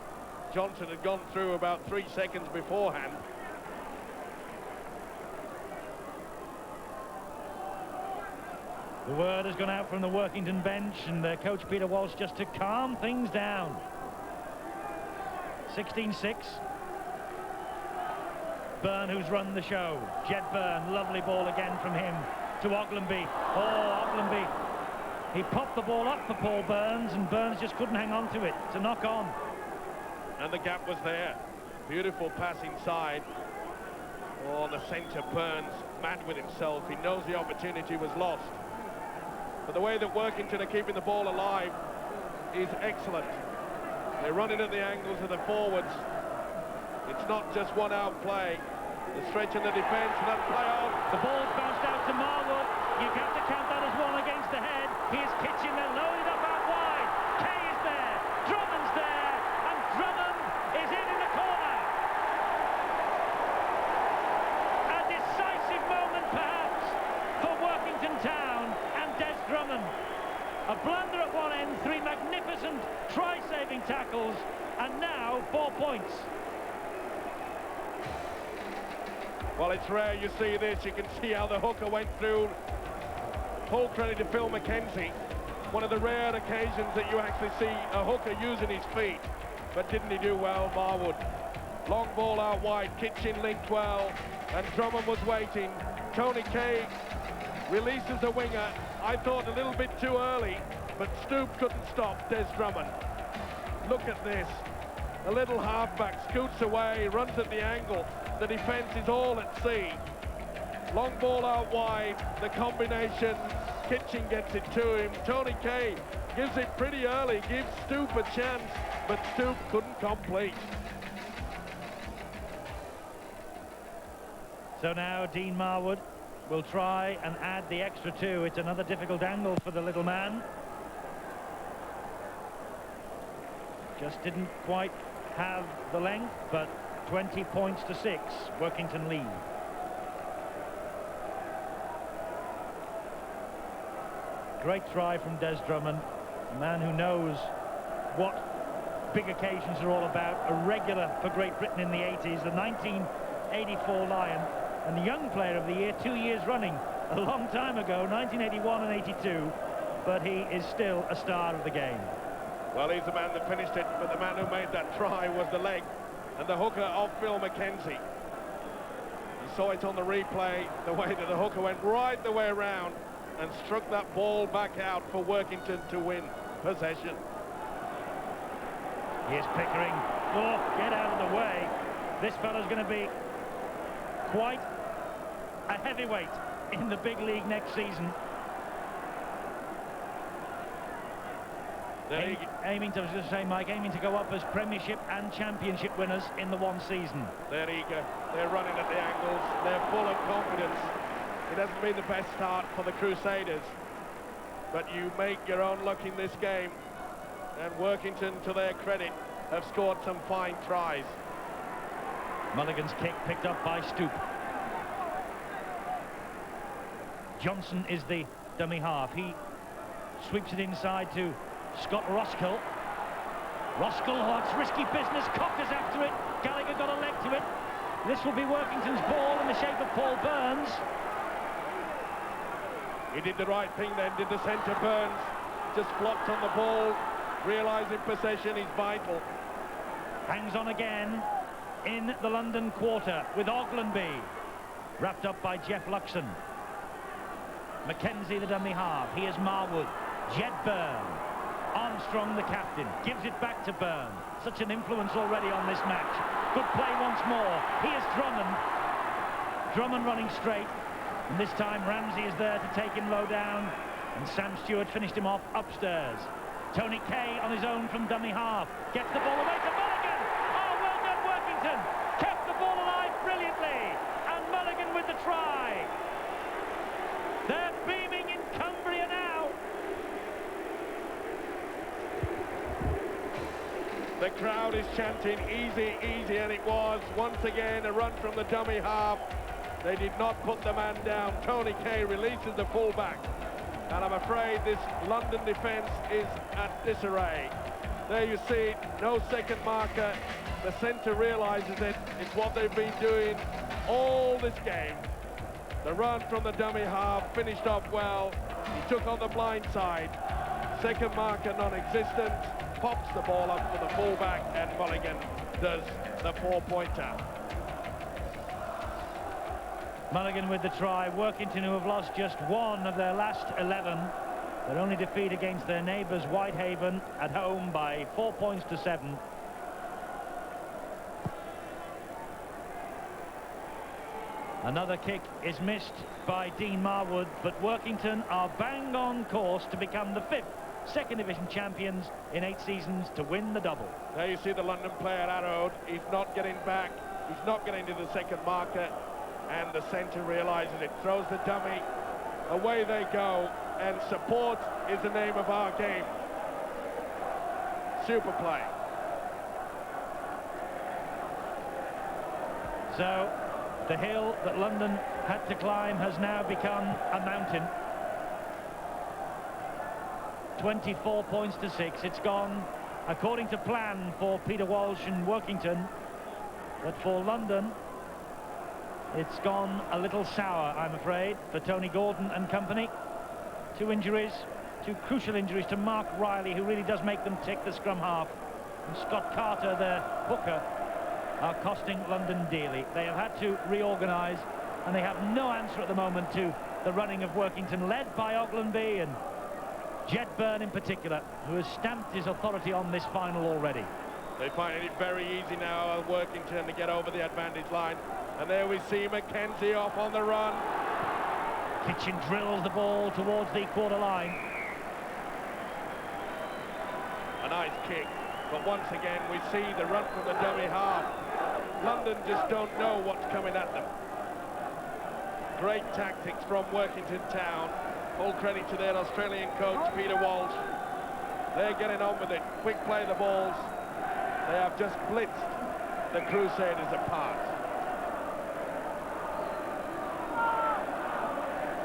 Johnson had gone through about 3 seconds beforehand. The word has gone out from the Workington bench, and coach Peter Walsh just to calm things down. 16-6. Byrne, who's run the show. Jed Byrne, lovely ball again from him to Oglenby. Oh, Oglenby. He popped the ball up for Paul Burns, and Burns just couldn't hang on to it. It's a knock on. And the gap was there. Beautiful pass inside. Oh, the centre, Burns, mad with himself. He knows the opportunity was lost. But the way that Workington are keeping the ball alive is excellent. They're running at the angles of the forwards. It's not just one-out play. The stretch in the defence, and that play on. The ball's bounced out to Marwood. You have to count that as 1 against the head. Here's Kitchen, they're loaded up out wide. Kay is there, Drummond's there, and Drummond is in the corner. A decisive moment, perhaps, for Workington Town and Des Drummond. A blunder at one end, 3 magnificent try-saving tackles, and now 4 points. Well, it's rare you see this. You can see how the hooker went through. Full credit to Phil McKenzie. One of the rare occasions that you actually see a hooker using his feet. But didn't he do well, Marwood? Long ball out wide. Kitchen linked well. And Drummond was waiting. Tony Kay releases the winger. I thought a little bit too early, but Stoop couldn't stop Des Drummond. Look at this. A little halfback scoots away, runs at the angle. The defence is all at sea. Long ball out wide, the combination. Kitchen gets it to him. Tony Kay gives it pretty early, gives Stoop a chance, but Stoop couldn't complete. So now Dean Marwood will try and add the extra 2. It's another difficult angle for the little man. Just didn't quite have the length, but 20 points to 6. Workington lead. Great try from Des Drummond, a man who knows what big occasions are all about. A regular for Great Britain in the 80s, the 1984 Lion, and the Young Player of the Year 2 years running, a long time ago, 1981 and 82, but he is still a star of the game. Well, he's the man that finished it, but the man who made that try was the leg and the hooker of Phil Mackenzie. You saw it on the replay, the way that the hooker went right the way around and struck that ball back out for Workington to win possession. Here's Pickering. Oh, get out of the way. This fellow's going to be quite a heavyweight in the big league next season. Aiming to, I was going to say, Mike, aiming to go up as Premiership and Championship winners in the one season. They're eager, they're running at the angles, they're full of confidence. It hasn't been the best start for the Crusaders, but you make your own luck in this game, and Workington, to their credit, have scored some fine tries. Mulligan's kick picked up by Stoop. Johnson is the dummy half. He sweeps it inside to Scott Roskell. Roskell, oh, it's risky business. Cockers after it. Gallagher got a leg to it. This will be Workington's ball in the shape of Paul Burns. He did the right thing then, did the centre. Burns just flopped on the ball, realising possession is vital. Hangs on again in the London quarter with Oglenby. Wrapped up by Jeff Luxon. Mackenzie, the dummy half. Here's Marwood. Jedburn. Armstrong, the captain, gives it back to Byrne. Such an influence already on this match. Good play once more. Here's Drummond. Drummond running straight. And this time Ramsey is there to take him low down. And Sam Stewart finished him off upstairs. Tony Kay on his own from dummy half. Gets the ball away to Mulligan. Oh, well done, Workington. Kept the ball alive brilliantly. And Mulligan with the try. They're beaming in Cumbria now. The crowd is chanting easy, easy, and it was once again a run from the dummy half. They did not put the man down. Tony Kay releases the fullback, and I'm afraid this London defence is at disarray. There you see it, no second marker. The centre realises it. It's what they've been doing all this game. The run from the dummy half finished off well. He took on the blind side. Second marker non-existent. Pops the ball up for the fullback, and Mulligan does the four-pointer. Mulligan with the try. Workington, who have lost just one of their last 11. Their only defeat against their neighbours Whitehaven at home by 4 points to 7. Another kick is missed by Dean Marwood, but Workington are bang on course to become the 5th Second Division champions in 8 seasons to win the double. There you see the London player arrowed. He's not getting back. He's not getting to the second marker, and the centre realises it. Throws the dummy. Away they go, and support is the name of our game. Super play. So the hill that London had to climb has now become a mountain. 24 points to 6. It's gone according to plan for Peter Walsh and Workington, but for London it's gone a little sour, I'm afraid, for Tony Gordon and company. 2 injuries, 2 crucial injuries to Mark Riley, who really does make them tick, the scrum half, and Scott Carter, their hooker, are costing London dearly. They have had to reorganise, and they have no answer at the moment to the running of Workington, led by Oglenby and Jedburn in particular, who has stamped his authority on this final already. They find it very easy now, Workington, to get over the advantage line. And there we see Mackenzie off on the run. Kitchen drills the ball towards the quarter line. A nice kick, but once again we see the run from the dummy half. London just don't know what's coming at them. Great tactics from Workington Town. Full credit to their Australian coach, Peter Walsh. They're getting on with it. Quick play the balls. They have just blitzed the Crusaders apart.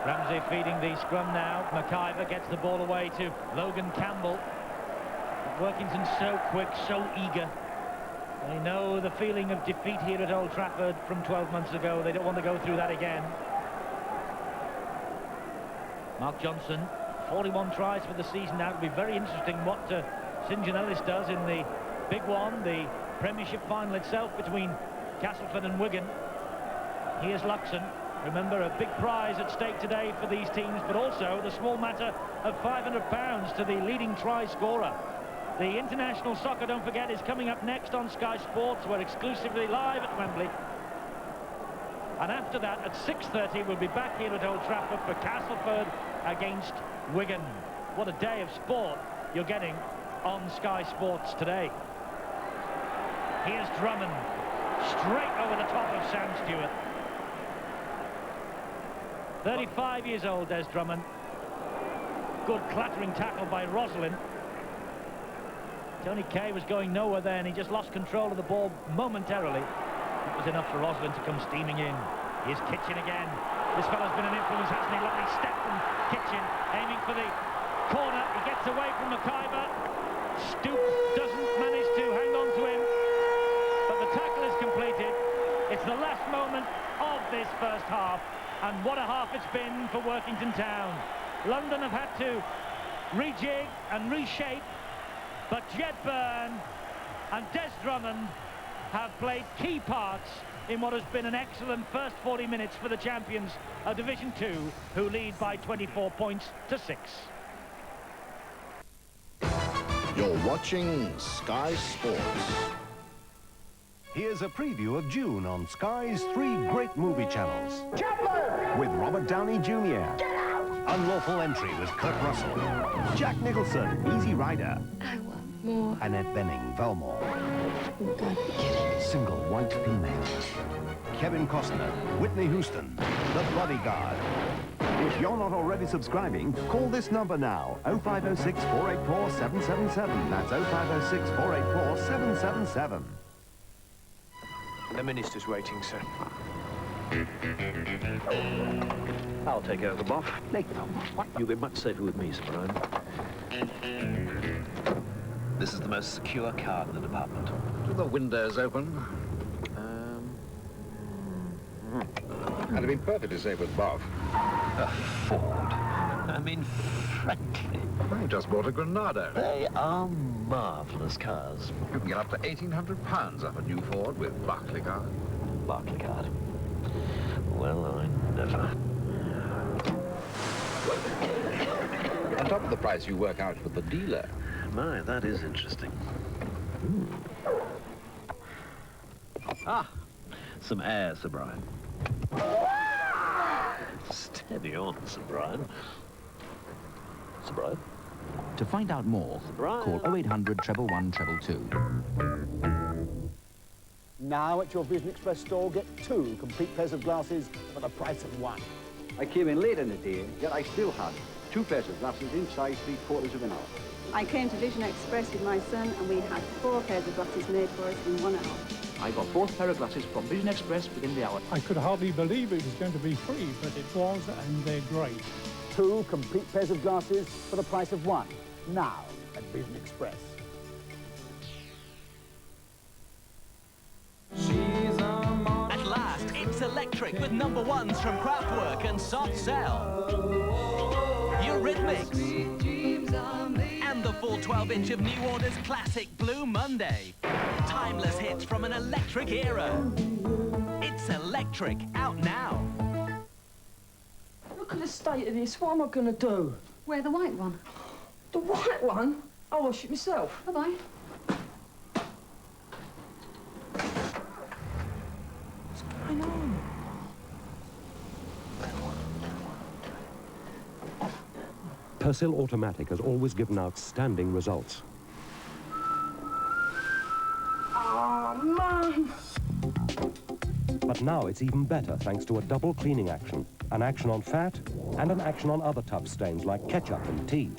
Ramsey feeding the scrum now. McIver gets the ball away to Logan Campbell. Workington so quick, so eager. They know the feeling of defeat here at Old Trafford from 12 months ago. They don't want to go through that again. Mark Johnson, 41 tries for the season now. It'll be very interesting what St John Ellis does in the big one, the Premiership final itself between Castleford and Wigan. Here's Luxon. Remember, a big prize at stake today for these teams, but also the small matter of £500 to the leading try scorer. The international soccer, don't forget, is coming up next on Sky Sports. We're exclusively live at Wembley. And after that, at 6:30, we'll be back here at Old Trafford for Castleford against Wigan. What a day of sport you're getting on Sky Sports today. Here's Drummond, straight over the top of Sam Stewart. 35 years old, Des Drummond. Good clattering tackle by Roslin. Tony Kay was going nowhere there, and he just lost control of the ball momentarily. It was enough for Roslin to come steaming in. Here's Kitchen again. This fellow's been an influence, hasn't he? Lovely step from Kitchen, aiming for the corner. He gets away from McIver. Stoop doesn't manage to hang on to him, but the tackle is completed. It's the last moment of this first half, and what a half it's been for Workington Town. London have had to rejig and reshape, but Jed Byrne and Des Drummond have played key parts in what has been an excellent first 40 minutes for the champions of Division 2, who lead by 24 points to 6. You're watching Sky Sports. Here's a preview of June on Sky's 3 great movie channels. Chaplin! With Robert Downey Jr. Get out! Unlawful Entry with Kurt Russell. Jack Nicholson, Easy Rider. I want more. Annette Bening, Velmore. You've got to be kidding. Single White Females. Kevin Costner, Whitney Houston, The Bodyguard. If you're not already subscribing, call this number now, 0506 484 777. That's 0506 484 777. The minister's waiting, sir. I'll take over, Boff. You'll be much safer with me, Sir Brian. This is the most secure car in the department. Do the windows open? I'd have been perfectly safe with Boff. A Ford. I mean, frankly. I just bought a Granada. They are marvellous cars. You can get up to £1,800 off a new Ford with Barclaycard. Barclaycard. Well, I never. On top of the price you work out with the dealer. My, that is interesting. Ah, some air, Sir Brian. Steady on, Sir Brian. Sir Brian? To find out more, call 0800 111 222. Now at your Vision Express store, get 2 complete pairs of glasses for the price of 1. I came in late in the day, yet I still had 2 pairs of glasses inside 3/4 of an hour. I came to Vision Express with my son, and we had 4 pairs of glasses made for us in 1 hour. I got both pair of glasses from Vision Express within the hour. I could hardly believe it was going to be free, but it was, and they're great. 2 complete pairs of glasses for the price of 1. Now at Vision Express. At last, it's electric with number 1s from Kraftwerk and Soft Cell. Eurythmics. And the full 12-inch of New Order's classic Blue Monday. Timeless hits from an electric era. It's electric, out now. Look at the state of this. What am I going to do? Wear the white one. The white one? I'll wash it myself. Bye-bye. What's going on? Persil Automatic has always given outstanding results. Oh, man! But now it's even better thanks to a double cleaning action. An action on fat and an action on other tough stains like ketchup and tea.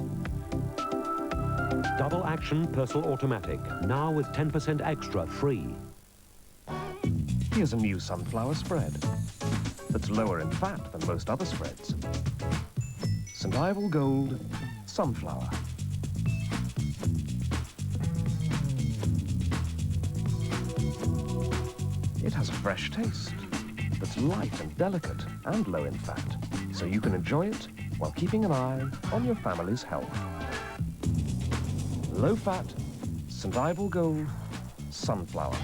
Double action Persil Automatic, now with 10% extra free. Here's a new sunflower spread that's lower in fat than most other spreads. St. Ivel Gold Sunflower. It has a fresh taste that's light and delicate and low in fat, so you can enjoy it while keeping an eye on your family's health. Low fat, St. Ivel Gold, sunflower.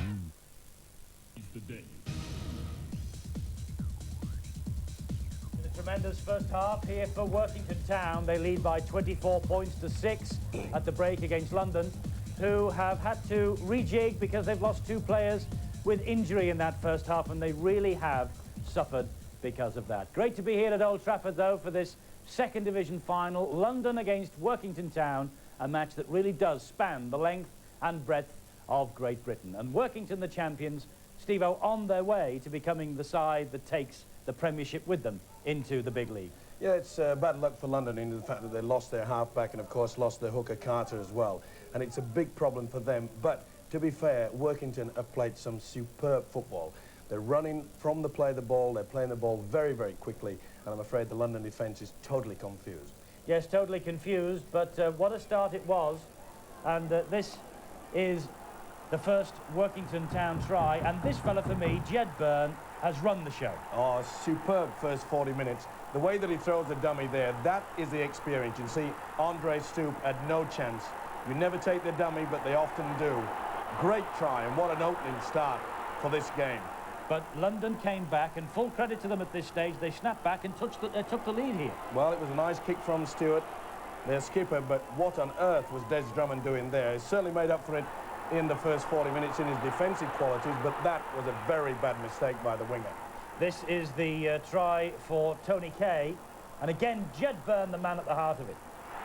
Tremendous first half here for Workington Town. They lead by 24 points to 6 at the break against London, who have had to rejig because they've lost 2 players with injury in that first half, and they really have suffered because of that. Great to be here at Old Trafford, though, for this second division final, London against Workington Town, a match that really does span the length and breadth of Great Britain. And Workington, the champions, Steve-O, on their way to becoming the side that takes the Premiership with them into the big league. Yeah, it's bad luck for London in the fact that they lost their half-back and, of course, lost their hooker Carter as well. And it's a big problem for them. But, to be fair, Workington have played some superb football. They're running from the play of the ball. They're playing the ball very, very quickly. And I'm afraid the London defence is totally confused. Yes, totally confused. But what a start it was. And this is the first Workington Town try. And this fella, for me, Jed Byrne, has run the show. Oh, superb first 40 minutes. The way that he throws the dummy there, that is the experience. You see, Andre Stoop had no chance. You never take the dummy, but they often do. Great try, and what an opening start for this game. But London came back, and full credit to them at this stage. They snapped back and took the lead here. Well, it was a nice kick from Stewart, their skipper, but what on earth was Des Drummond doing there? He certainly made up for it in the first 40 minutes in his defensive qualities, but that was a very bad mistake by the winger. This is the try for Tony Kay, and again, Jed Byrne, the man at the heart of it.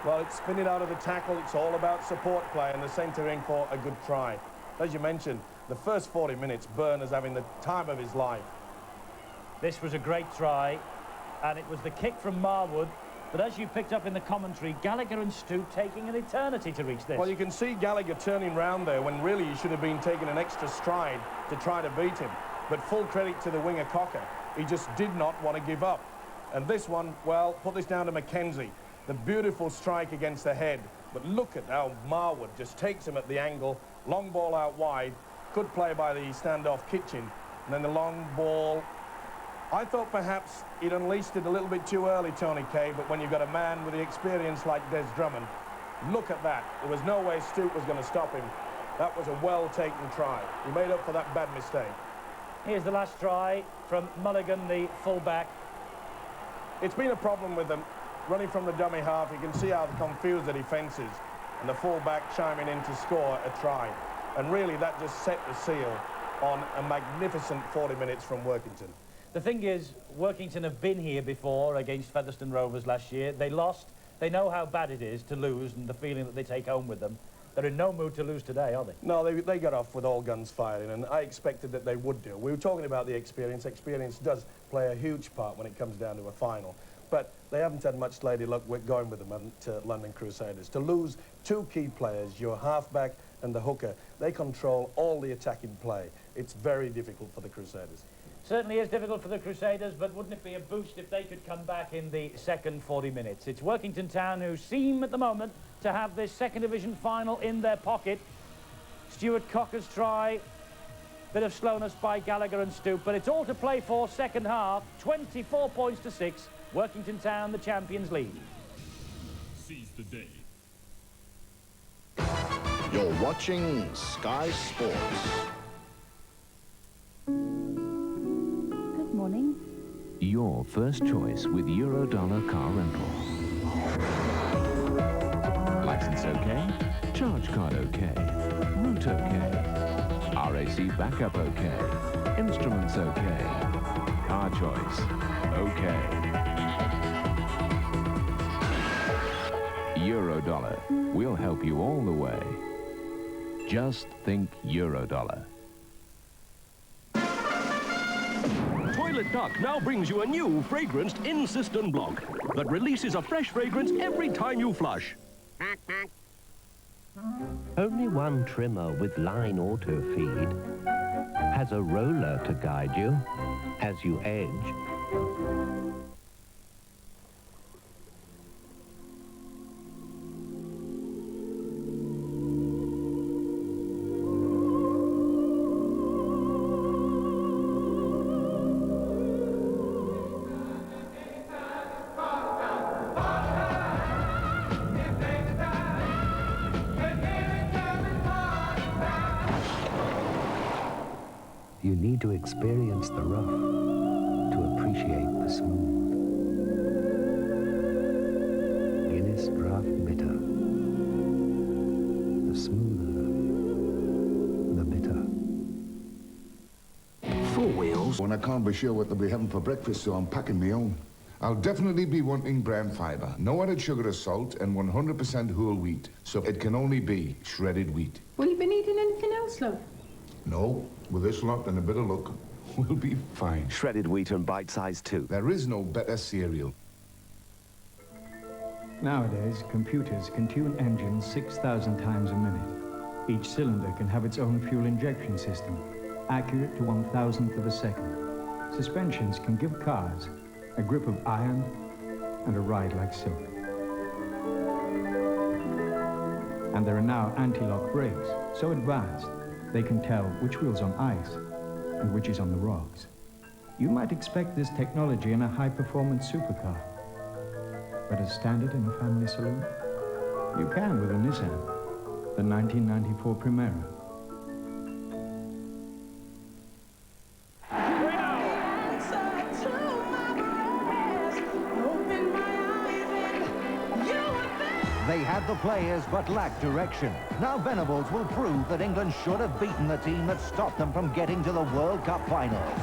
Well, it's spinning out of the tackle. It's all about support play, and the centre in for a good try. As you mentioned, the first 40 minutes, Byrne is having the time of his life. This was a great try, and it was the kick from Marwood. But as you picked up in the commentary, Gallagher and Stoop taking an eternity to reach this. Well, you can see Gallagher turning round there when really he should have been taking an extra stride to try to beat him. But full credit to the winger Cocker. He just did not want to give up. And this one, well, put this down to Mackenzie. The beautiful strike against the head. But look at how Marwood just takes him at the angle. Long ball out wide. Good play by the standoff Kitchen. And then the long ball. I thought perhaps he'd unleashed it a little bit too early, Tony Kay, but when you've got a man with the experience like Des Drummond, look at that. There was no way Stoop was going to stop him. That was a well-taken try. He made up for that bad mistake. Here's the last try from Mulligan, the full-back. It's been a problem with them. Running from the dummy half, you can see how confused the defence is. And the full-back chiming in to score a try. And really, that just set the seal on a magnificent 40 minutes from Workington. The thing is, Workington have been here before against Featherstone Rovers last year. They lost. They know how bad it is to lose and the feeling that they take home with them. They're in no mood to lose today, are they? No, they got off with all guns firing, and I expected that they would do. We were talking about the experience. Experience does play a huge part when it comes down to a final. But they haven't had much lady luck with going with them to London Crusaders. To lose 2 key players, your halfback and the hooker, they control all the attacking play. It's very difficult for the Crusaders. Certainly is difficult for the Crusaders, but wouldn't it be a boost if they could come back in the second 40 minutes? It's Workington Town who seem at the moment to have this second division final in their pocket. Stuart Cocker's try, bit of slowness by Gallagher and Stoop, but it's all to play for second half. 24 points to 6. Workington Town, the champions, lead. Seize the day. You're watching Sky Sports. Good morning. Your first choice with Eurodollar car rental. License okay? Charge card okay? Route okay? RAC backup okay? Instruments okay? Car choice okay? Eurodollar. We'll help you all the way. Just think Eurodollar. Toilet Duck now brings you a new fragranced in-cistern block that releases a fresh fragrance every time you flush. Only one trimmer with line auto feed has a roller to guide you as you age. You need to experience the rough to appreciate the smooth. Guinness Draught Bitter. The smoother, the bitter. 4 wheels. When I can't be sure what they'll be having for breakfast, so I'm packing my own. I'll definitely be wanting brown fibre. No added sugar or salt, and 100% whole wheat. So it can only be shredded wheat. Will you been eating anything else, love? No, with this lot and a bit of luck, we'll be fine. Shredded wheat and bite-sized too. There is no better cereal. Nowadays, computers can tune engines 6,000 times a minute. Each cylinder can have its own fuel injection system, accurate to 1,000th of a second. Suspensions can give cars a grip of iron and a ride like silk. And there are now anti-lock brakes, so advanced they can tell which wheel's on ice and which is on the rocks. You might expect this technology in a high-performance supercar, but as standard in a family saloon, you can with a Nissan, the 1994 Primera. They had the players but lacked direction. Now Venables will prove that England should have beaten the team that stopped them from getting to the World Cup finals.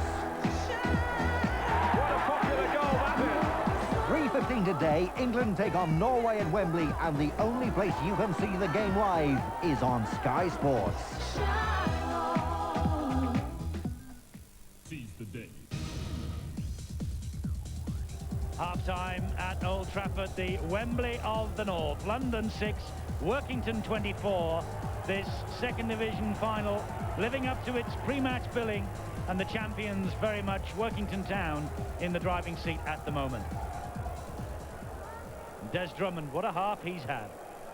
What a popular goal that is! 3:15 today, England take on Norway at Wembley, and the only place you can see the game live is on Sky Sports. Seize the day. Half-time at Old Trafford, the Wembley of the North. London 6, Workington 24. This second division final living up to its pre-match billing, and the champions very much Workington Town in the driving seat at the moment. Des Drummond, what a half he's had.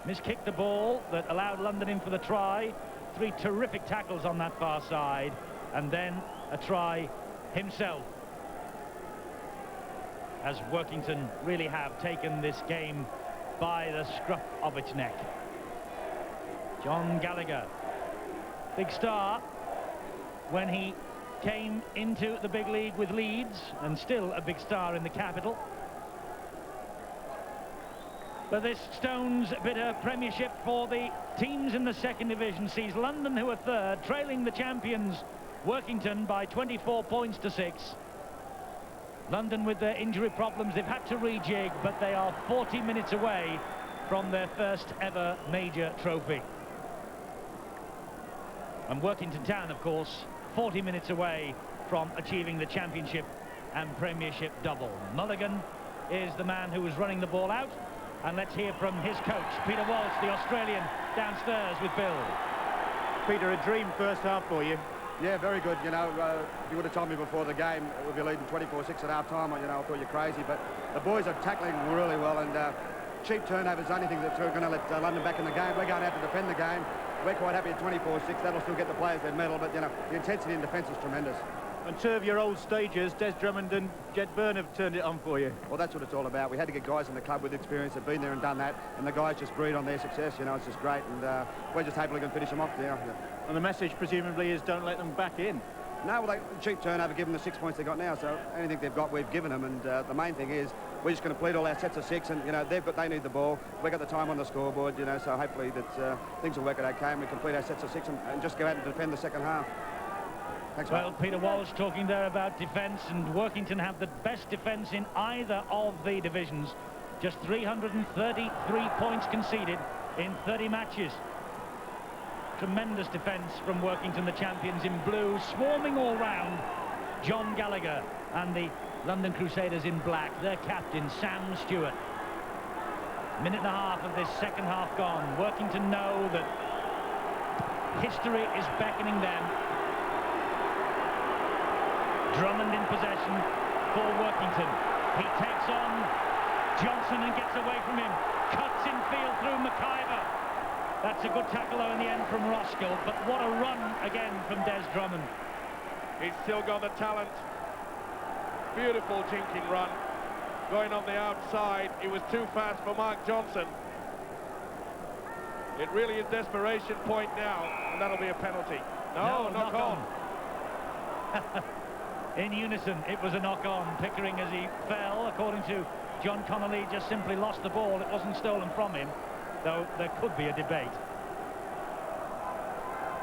Miskicked the ball that allowed London in for the try. 3 terrific tackles on that far side, and then a try himself, as Workington really have taken this game by the scruff of its neck. John Gallagher, big star when he came into the big league with Leeds, and still a big star in the capital. But this stone's bitter Premiership for the teams in the second division sees London, who are third, trailing the champions Workington by 24 points to 6. London with their injury problems, they've had to rejig, but they are 40 minutes away from their first ever major trophy. And Workington Town, of course, 40 minutes away from achieving the championship and Premiership double. Mulligan is the man who was running the ball out, and let's hear from his coach, Peter Walsh, the Australian, downstairs with Bill. Peter, a dream first half for you. Yeah, very good. You know, if you would have told me before the game we'd be leading 24-6 at half-time, you know, I thought you're crazy. But the boys are tackling really well, and cheap turnovers, only thing that's going to let London back in the game. We're going to have to defend the game. We're quite happy at 24-6. That'll still get the players their medal, but, you know, the intensity in defence is tremendous. And 2 of your old stagers, Des Drummond and Jed Byrne, have turned it on for you. Well, that's what it's all about. We had to get guys in the club with experience, have been there and done that, and the guys just breed on their success. You know, it's just great, and we're just hopefully going to finish them off there. Yeah. And the message, presumably, is don't let them back in. No, well, cheap turnover, give them the 6 points they got now, so anything they've got, we've given them, and the main thing is we're just going to plead all our sets of 6, and, you know, they need the ball. We've got the time on the scoreboard, you know, so hopefully that things will work out okay, and we complete our sets of 6 and just go out and defend the second half. Thanks, well, mate. Peter Walsh talking there about defence, and Workington have the best defence in either of the divisions. Just 333 points conceded in 30 matches. Tremendous defence from Workington, the champions in blue, swarming all round. John Gallagher and the London Crusaders in black, their captain, Sam Stewart. Minute and a half of this second half gone. Workington know that history is beckoning them. Drummond in possession for Workington. He takes on Johnson and gets away from him. Cuts in field through McIver. That's a good tackle though in the end from Roskill, but what a run again from Des Drummond. He's still got the talent. Beautiful jinking run. Going on the outside. He was too fast for Mark Johnson. It really is desperation point now, and that'll be a penalty. No, knock on. In unison, it was a knock-on. Pickering, as he fell, according to John Connolly, just simply lost the ball. It wasn't stolen from him, though there could be a debate.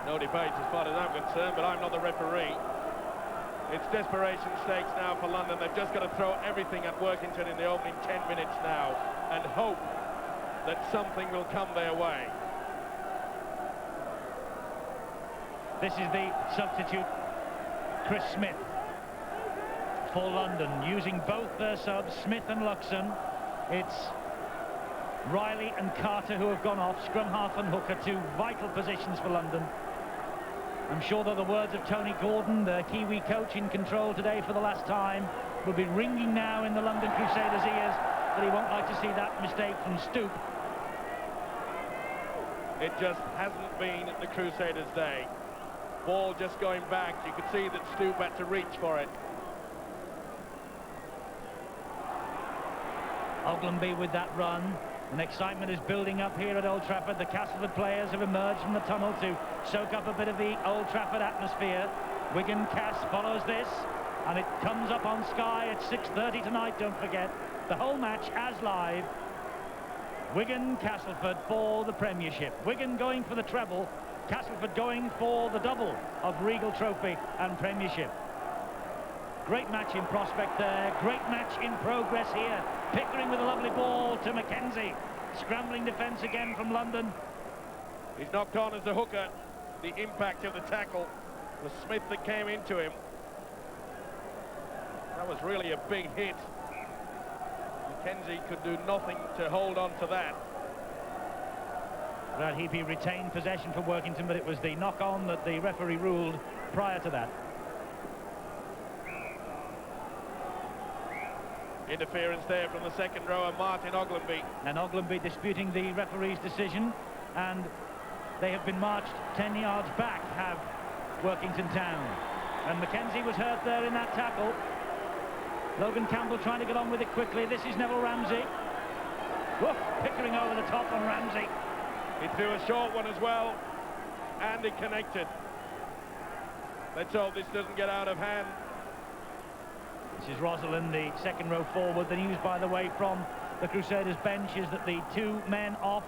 No debate as far as I'm concerned, but I'm not the referee. It's desperation stakes now for London. They've just got to throw everything at Workington in the opening 10 minutes now and hope that something will come their way. This is the substitute, Chris Smith, for London, using both their subs, Smith and Luxon. It's Riley and Carter who have gone off, scrum half and hooker, two vital positions for London. I'm sure that the words of Tony Gordon, the Kiwi coach in control today for the last time, will be ringing now in the London Crusaders' ears, that he won't like to see that mistake from Stoop. It just hasn't been the Crusaders' day. Ball just going back. You could see that Stoop had to reach for it. Ogilvy with that run. And excitement is building up here at Old Trafford. The Castleford players have emerged from the tunnel to soak up a bit of the Old Trafford atmosphere. Wigan Cass follows this, and it comes up on Sky at 6:30 tonight, don't forget. The whole match as live. Wigan Castleford for the Premiership. Wigan going for the treble, Castleford going for the double of Regal Trophy and Premiership. Great match in prospect there, great match in progress here. Pickering with a lovely ball to Mackenzie. Scrambling defence again from London. He's knocked on as a hooker. The impact of the tackle was Smith that came into him. That was really a big hit. Mackenzie could do nothing to hold on to that. Brad Heapy retained possession for Workington, but it was the knock-on that the referee ruled prior to that. Interference there from the second rower, Martin Ogilvy. And Ogilvy disputing the referee's decision, and they have been marched 10 yards back, have Workington Town. And Mackenzie was hurt there in that tackle. Logan Campbell trying to get on with it quickly. This is Neville Ramsey. Woof, Pickering over the top on Ramsey. He threw a short one as well, and it connected. Let's hope this doesn't get out of hand. This is Rosalind, the second row forward. The news, by the way, from the Crusaders bench is that the two men off,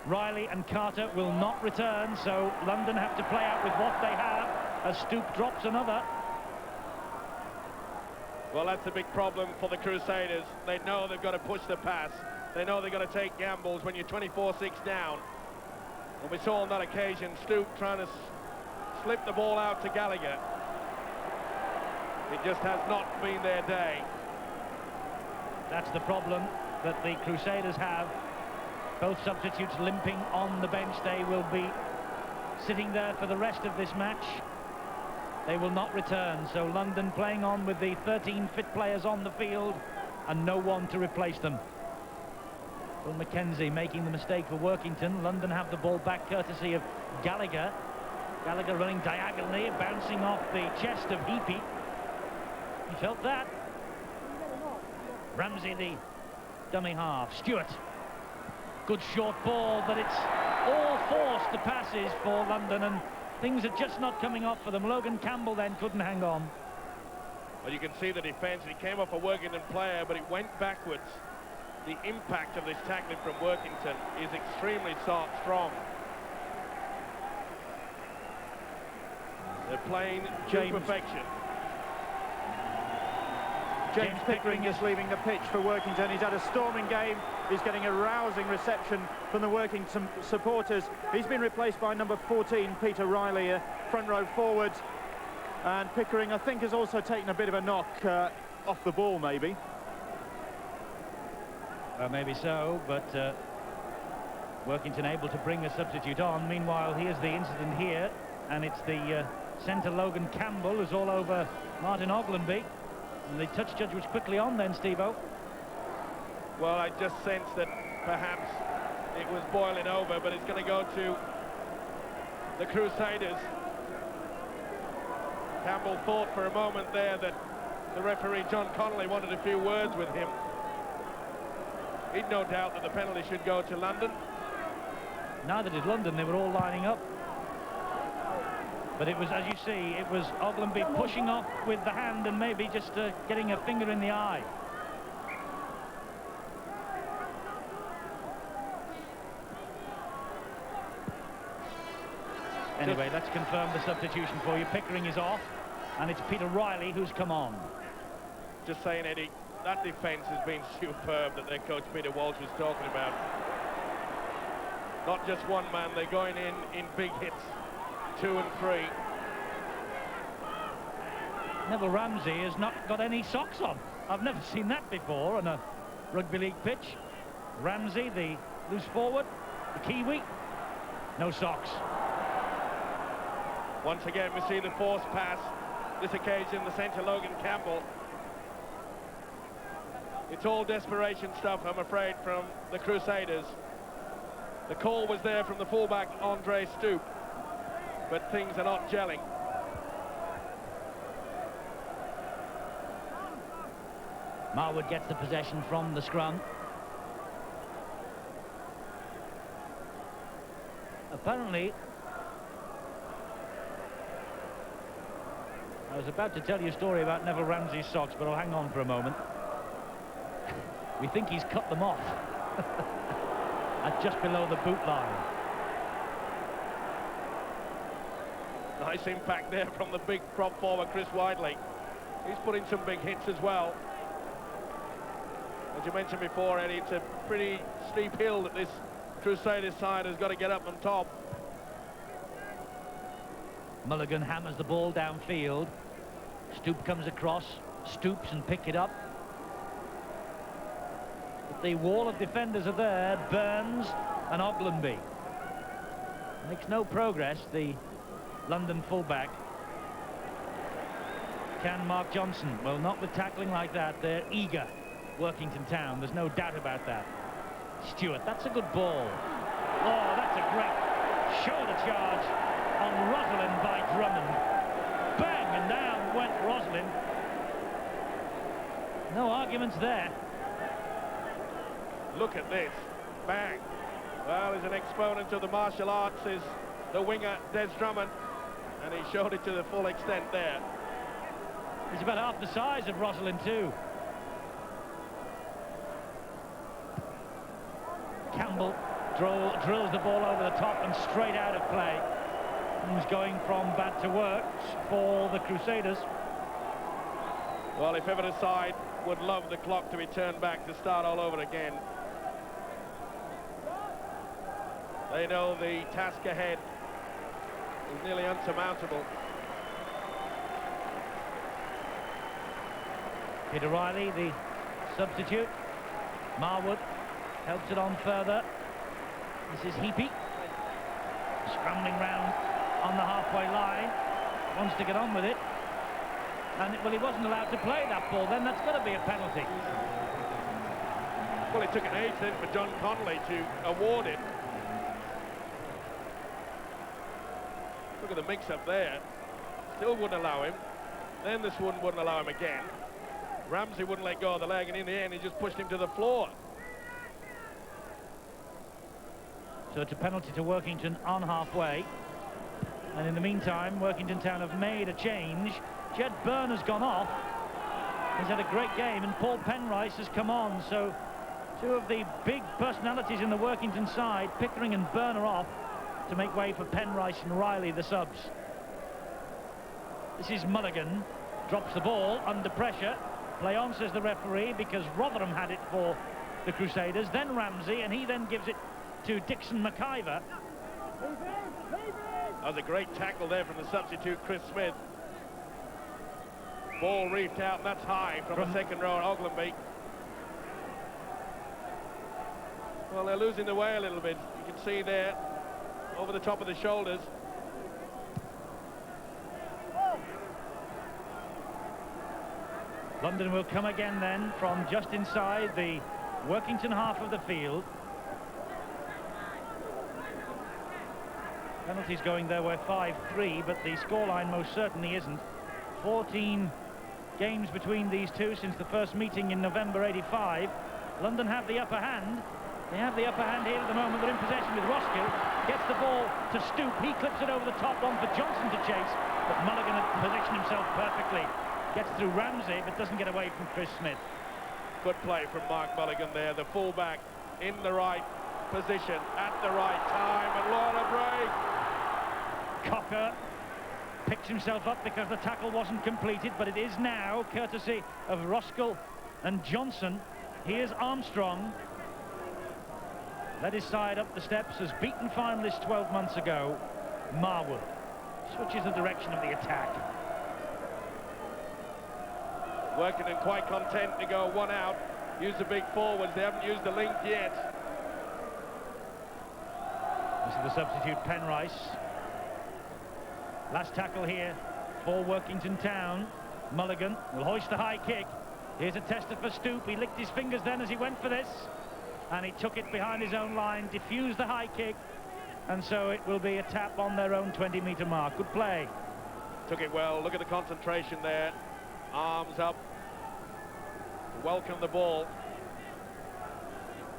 Riley and Carter, will not return, so London have to play out with what they have as Stoop drops another. Well, that's a big problem for the Crusaders. They know they've got to push the pass. They know they've got to take gambles when you're 24-6 down. And we saw on that occasion Stoop trying to slip the ball out to Gallagher. It just has not been their day. That's the problem that the Crusaders have. Both substitutes limping on the bench. They will be sitting there for the rest of this match. They will not return. So London playing on with the 13 fit players on the field and no one to replace them. Well, Mackenzie making the mistake for Workington. London have the ball back courtesy of Gallagher. Gallagher running diagonally, bouncing off the chest of Heapy. He felt that. Ramsey, the dummy half. Stewart. Good short ball, but it's all forced the passes for London, and things are just not coming off for them. Logan Campbell then couldn't hang on. Well, you can see the defence. He came off a Workington player, but it went backwards. The impact of this tackling from Workington is extremely strong. They're playing to perfection. James Pickering is leaving the pitch for Workington. He's had a storming game. He's getting a rousing reception from the Workington supporters. He's been replaced by number 14, Peter Riley, front row forward. And Pickering, I think, has also taken a bit of a knock off the ball, maybe. Maybe so, but Workington able to bring a substitute on. Meanwhile, here's the incident here, and it's the centre Logan Campbell who's all over Martin Ogilvy. And the touch judge was quickly on then, Steve-O. Well, I just sense that perhaps it was boiling over, but it's going to go to the Crusaders. Campbell thought for a moment there that the referee, John Connolly, wanted a few words with him. He'd no doubt that the penalty should go to London. Neither did London. They were all lining up. But it was, as you see, it was Ogilvy pushing off with the hand and maybe just getting a finger in the eye. Anyway, let's confirm the substitution for you. Pickering is off, and it's Peter Riley who's come on. Just saying, Eddie, that defence has been superb that their coach Peter Walsh was talking about. Not just one man, they're going in big hits, 2 and 3. Neville Ramsey has not got any socks on. I've never seen that before on a rugby league pitch. Ramsey, the loose forward, the Kiwi, no socks. Once again, we see the forced pass. This occasion, the centre, Logan Campbell. It's all desperation stuff, I'm afraid, from the Crusaders. The call was there from the fullback, Andre Stoop, but things are not gelling. Marwood gets the possession from the scrum. Apparently, I was about to tell you a story about Neville Ramsey's socks, but I'll hang on for a moment. We think he's cut them off at just below the boot line. Nice impact there from the big prop forward, Chris Whiteley. He's put in some big hits as well. As you mentioned before, Eddie, it's a pretty steep hill that this Crusaders side has got to get up on top. Mulligan hammers the ball downfield. Stoop comes across, stoops and picks it up. But the wall of defenders are there, Burns and Ogilvy. Makes no progress, the London fullback. Can Mark Johnson? Well, not with tackling like that. They're eager, Workington Town. There's no doubt about that. Stewart, that's a good ball. Oh, that's a great shoulder charge on Rosalind by Drummond. Bang, and down went Rosalind. No arguments there. Look at this. Bang. Well, he's an exponent of the martial arts, is the winger Des Drummond, and he showed it to the full extent there. He's about half the size of Rosalind too. Campbell drills the ball over the top and straight out of play. He's going from bad to worse for the Crusaders. Well, if ever the side would love the clock to be turned back to start all over again. They know the task ahead is nearly unsurmountable. Peter Riley, the substitute. Marwood helps it on further. This is Heapy, scrambling round on the halfway line, wants to get on with it, and well, he wasn't allowed to play that ball. Then that's got to be a penalty. Well, it took an age then for John Connolly to award it. Look at the mix-up there. Still wouldn't allow him. Then this one wouldn't allow him again. Ramsey wouldn't let go of the leg, and in the end he just pushed him to the floor. So it's a penalty to Workington on halfway. And in the meantime, Workington Town have made a change. Jed Byrne has gone off. He's had a great game, and Paul Penrice has come on. So two of the big personalities in the Workington side, Pickering and Byrne, are off to make way for Penrice and Riley, the subs. This is Mulligan. Drops the ball under pressure. Play on, says the referee, because Rotherham had it for the Crusaders. Then Ramsey, and he then gives it to Dixon McIver. That was a great tackle there from the substitute, Chris Smith. Ball reefed out, and that's high from the second row at Ogilvy. Well, they're losing the way a little bit. You can see there, over the top of the shoulders. London will come again then from just inside the Workington half of the field. Penalties going their way 5-3, but the scoreline most certainly isn't. 14 games between these two since the first meeting in November '85. London have the upper hand, They have the upper hand here at the moment. They're in possession with Roskill. Gets the ball to Stoop. He clips it over the top, one for Johnson to chase. But Mulligan had positioned himself perfectly. Gets through Ramsey, but doesn't get away from Chris Smith. Good play from Mark Mulligan there, the fullback in the right position at the right time, and what a break! Cocker picks himself up because the tackle wasn't completed, but it is now, courtesy of Roskill and Johnson. Here's Armstrong. Led his side up the steps as beaten finalist 12 months ago. Marwood switches the direction of the attack. Workington quite content to go one out, use the big forwards. They haven't used the link yet. This is the substitute Penrice. Last tackle here for Workington Town. Mulligan will hoist the high kick. Here's a tester for Stoop. He licked his fingers then as he went for this, and he took it behind his own line, diffused the high kick, and so it will be a tap on their own 20-metre mark. Good play. Took it well. Look at the concentration there. Arms up to welcome the ball.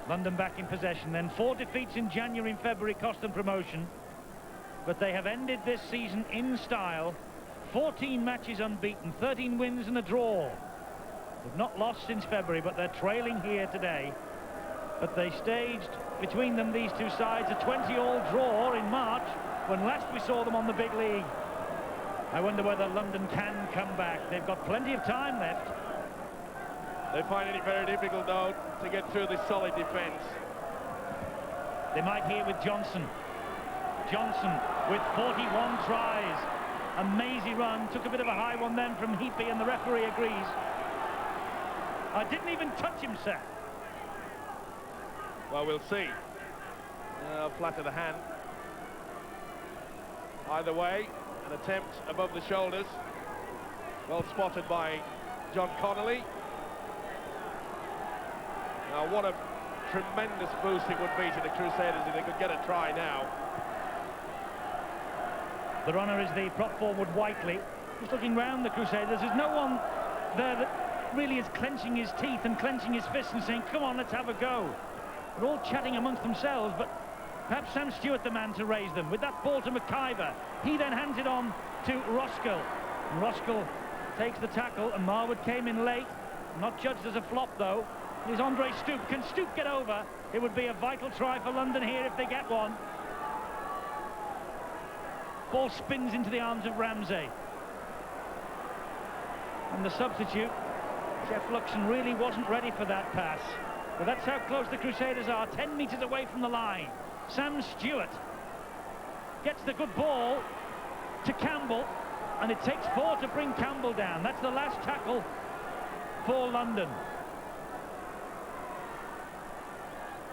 London back in possession then. 4 defeats in January and February cost them promotion, but they have ended this season in style. 14 matches unbeaten, 13 wins and a draw. They've not lost since February, but they're trailing here today. But they staged between them, these two sides, a 20-all draw in March when last we saw them on the big league. I wonder whether London can come back. They've got plenty of time left. They're finding it very difficult, though, to get through this solid defence. They might here with Johnson. Johnson with 41 tries. A mazy run. Took a bit of a high one then from Heapy, and the referee agrees. I didn't even touch him, sir. Well, we'll see. Flat of the hand. Either way, an attempt above the shoulders. Well spotted by John Connolly. Now, what a tremendous boost it would be to the Crusaders if they could get a try now. The runner is the prop forward Whiteley. Just looking round the Crusaders, there's no one there that really is clenching his teeth and clenching his fists and saying, come on, let's have a go. They're all chatting amongst themselves, but perhaps Sam Stewart the man to raise them. With that ball to McIver, he then hands it on to Roskill. And Roskill takes the tackle, and Marwood came in late. Not judged as a flop, though. Here's Andre Stoop. Can Stoop get over? It would be a vital try for London here if they get one. Ball spins into the arms of Ramsey. And the substitute, Jeff Luxon, really wasn't ready for that pass. But that's how close the Crusaders are, 10 metres away from the line. Sam Stewart gets the good ball to Campbell, and it takes 4 to bring Campbell down. That's the last tackle for London.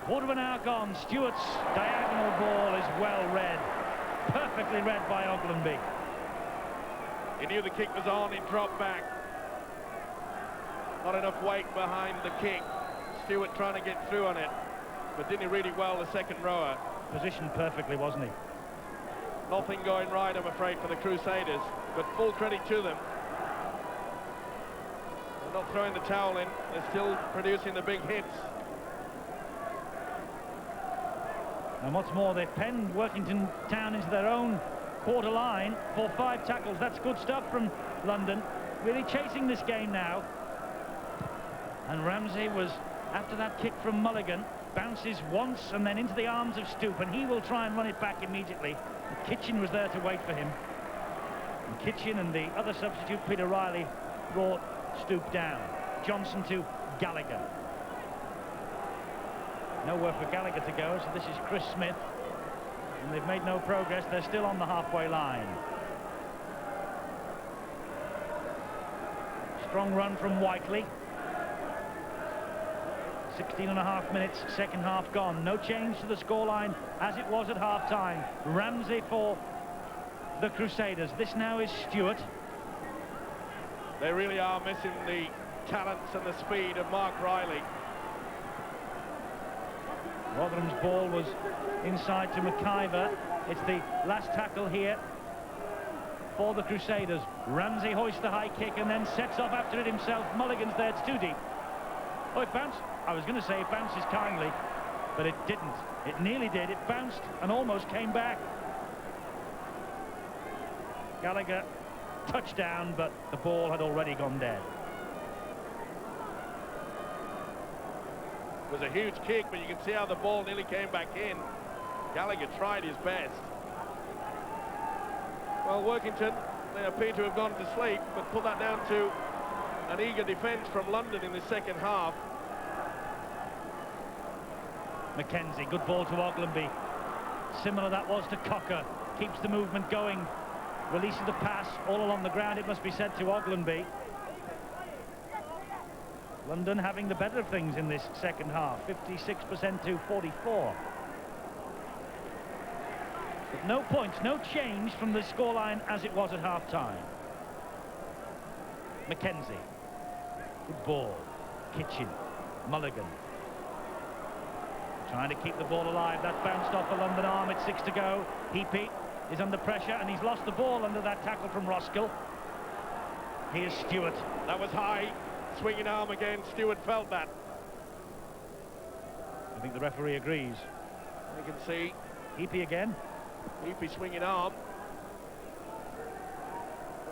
Quarter of an hour gone. Stewart's diagonal ball is well read. Perfectly read by Oglenby. He knew the kick was on, he dropped back. Not enough weight behind the kick. Stewart trying to get through on it, but didn't he really well, the second rower? Positioned perfectly, wasn't he? Nothing going right, I'm afraid, for the Crusaders, but full credit to them. They're not throwing the towel in, they're still producing the big hits. And what's more, they've penned Workington Town into their own quarter line for 5 tackles. That's good stuff from London. Really chasing this game now. And Ramsey was, after that kick from Mulligan, bounces once and then into the arms of Stoop, and he will try and run it back immediately. And Kitchen was there to wait for him. And Kitchen and the other substitute, Peter Riley, brought Stoop down. Johnson to Gallagher. Nowhere for Gallagher to go, so this is Chris Smith. And they've made no progress. They're still on the halfway line. Strong run from Whiteley. 16.5 minutes, second half gone. No change to the scoreline as it was at half-time. Ramsey for the Crusaders. This now is Stewart. They really are missing the talents and the speed of Mark Riley. Rotherham's ball was inside to McIver. It's the last tackle here for the Crusaders. Ramsey hoists the high kick and then sets off after it himself. Mulligan's there, it's too deep. Oh, it bounced. I was going to say it bounces kindly. but it didn't. It nearly did. It bounced and almost came back. Gallagher touchdown, but the ball had already gone dead. It was a huge kick, but you can see how the ball nearly came back in. Gallagher tried his best. Well, Workington, they appear to have gone to sleep, but put that down to an eager defence from London in the second half. Mackenzie, good ball to Ogilvy. Similar that was to Cocker. Keeps the movement going. Releases the pass all along the ground, it must be said, to Ogilvy. London having the better of things in this second half, 56% to 44. But no points, no change from the scoreline as it was at half-time. Mackenzie. Good ball. Kitchen. Mulligan. Trying to keep the ball alive. That bounced off a London arm. It's 6 to go. Heapy is under pressure, and he's lost the ball under that tackle from Roskill. Here's Stewart. That was high. Swinging arm again. Stewart felt that. I think the referee agrees. You can see Heapy again. Heapy swinging arm.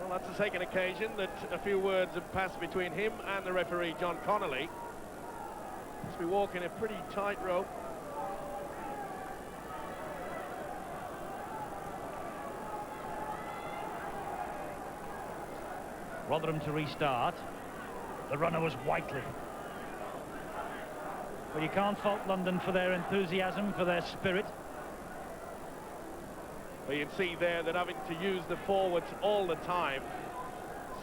Well, that's the second occasion that a few words have passed between him and the referee, John Connolly. Must be walking a pretty tight rope. Rotherham to restart. The runner was Whiteley. But you can't fault London for their enthusiasm, for their spirit. But you can see there that having to use the forwards all the time.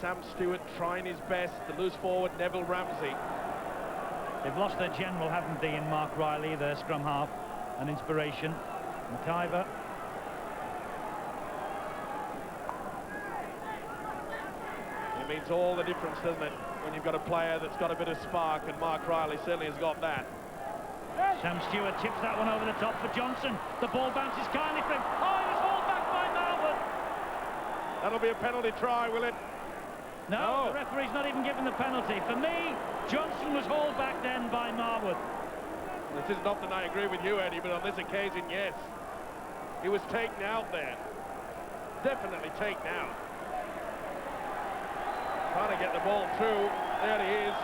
Sam Stewart trying his best, the loose forward Neville Ramsey. They've lost their general, haven't they, in Mark Riley, their scrum half, an inspiration. McIver. It means all the difference, doesn't it, when you've got a player that's got a bit of spark, and Mark Riley certainly has got that. Sam Stewart tips that one over the top for Johnson. The ball bounces kindly for him. Oh, he was hauled back by Marwood. That'll be a penalty try, will it? No, the referee's not even given the penalty. For me, Johnson was hauled back then by Marwood. This isn't often I agree with you, Eddie, but on this occasion, yes. He was taken out there. Definitely taken out. Trying to get the ball through. There he is.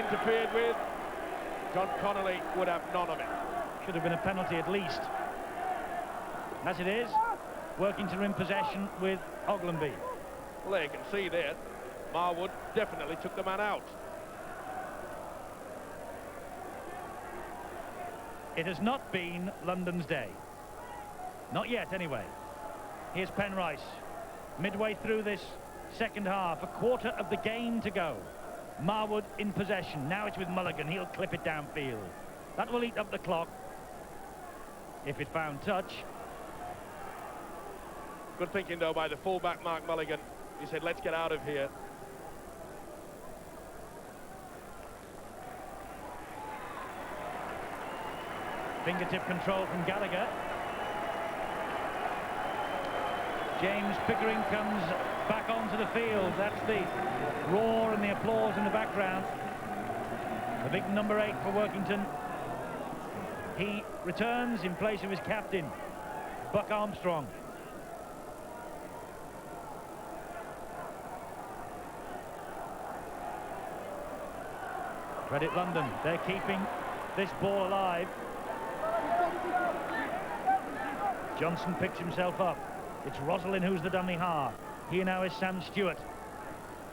Interfered with. John Connolly would have none of it. Should have been a penalty at least. As it is, Workington in possession with Ogilvy. Well, there you can see there, Marwood definitely took the man out. It has not been London's day. Not yet, anyway. Here's Penrice. Midway through this second half, a quarter of the game to go. Marwood in possession. Now it's with Mulligan. He'll clip it downfield. That will eat up the clock if it found touch. Good thinking, though, by the fullback, Mark Mulligan. He said, let's get out of here. Fingertip control from Gallagher. James Pickering comes back onto the field. That's the roar and the applause in the background. The big number 8 for Workington. He returns in place of his captain, Buck Armstrong. Credit London. They're keeping this ball alive. Johnson picks himself up. It's Rosalind who's the dummy half. Here now is Sam Stewart.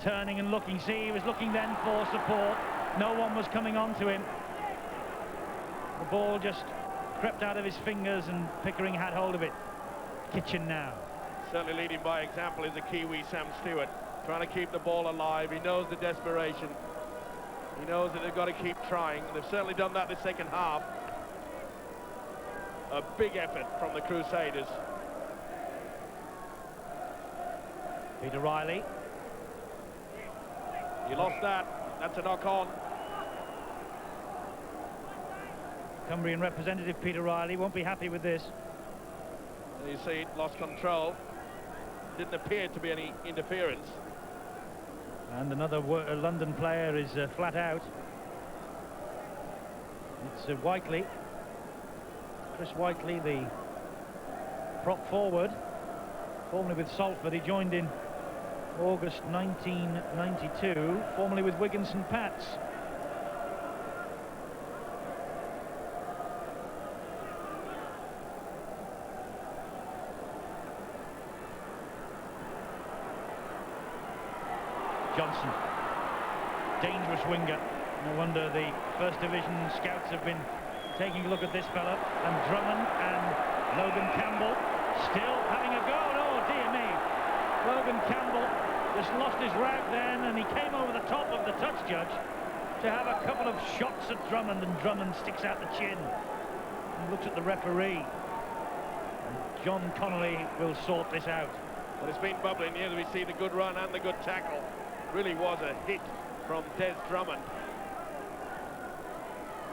Turning and looking. See, he was looking then for support. No one was coming on to him. The ball just crept out of his fingers and Pickering had hold of it. Kitchen now. Certainly leading by example is the Kiwi Sam Stewart. Trying to keep the ball alive. He knows the desperation. He knows that they've got to keep trying. They've certainly done that this second half. A big effort from the Crusaders. Peter Riley. You lost that. That's a knock-on. Cumbrian representative Peter Riley won't be happy with this. You see, lost control. Didn't appear to be any interference. And another London player is flat out. It's Whiteley. Chris Whiteley, the prop forward, formerly with Salford. He joined in August 1992, formerly with Wigan St Pat's. Johnson, dangerous winger. No wonder the First Division scouts have been taking a look at this fella. And Drummond and Logan Campbell still having a go. Oh dear me, Logan Campbell just lost his rag then, and he came over the top of the touch judge to have a couple of shots at Drummond, and Drummond sticks out the chin and looks at the referee. And John Connolly will sort this out. Well, it's been bubbling here. We see the good run and the good tackle. Really was a hit from Des Drummond.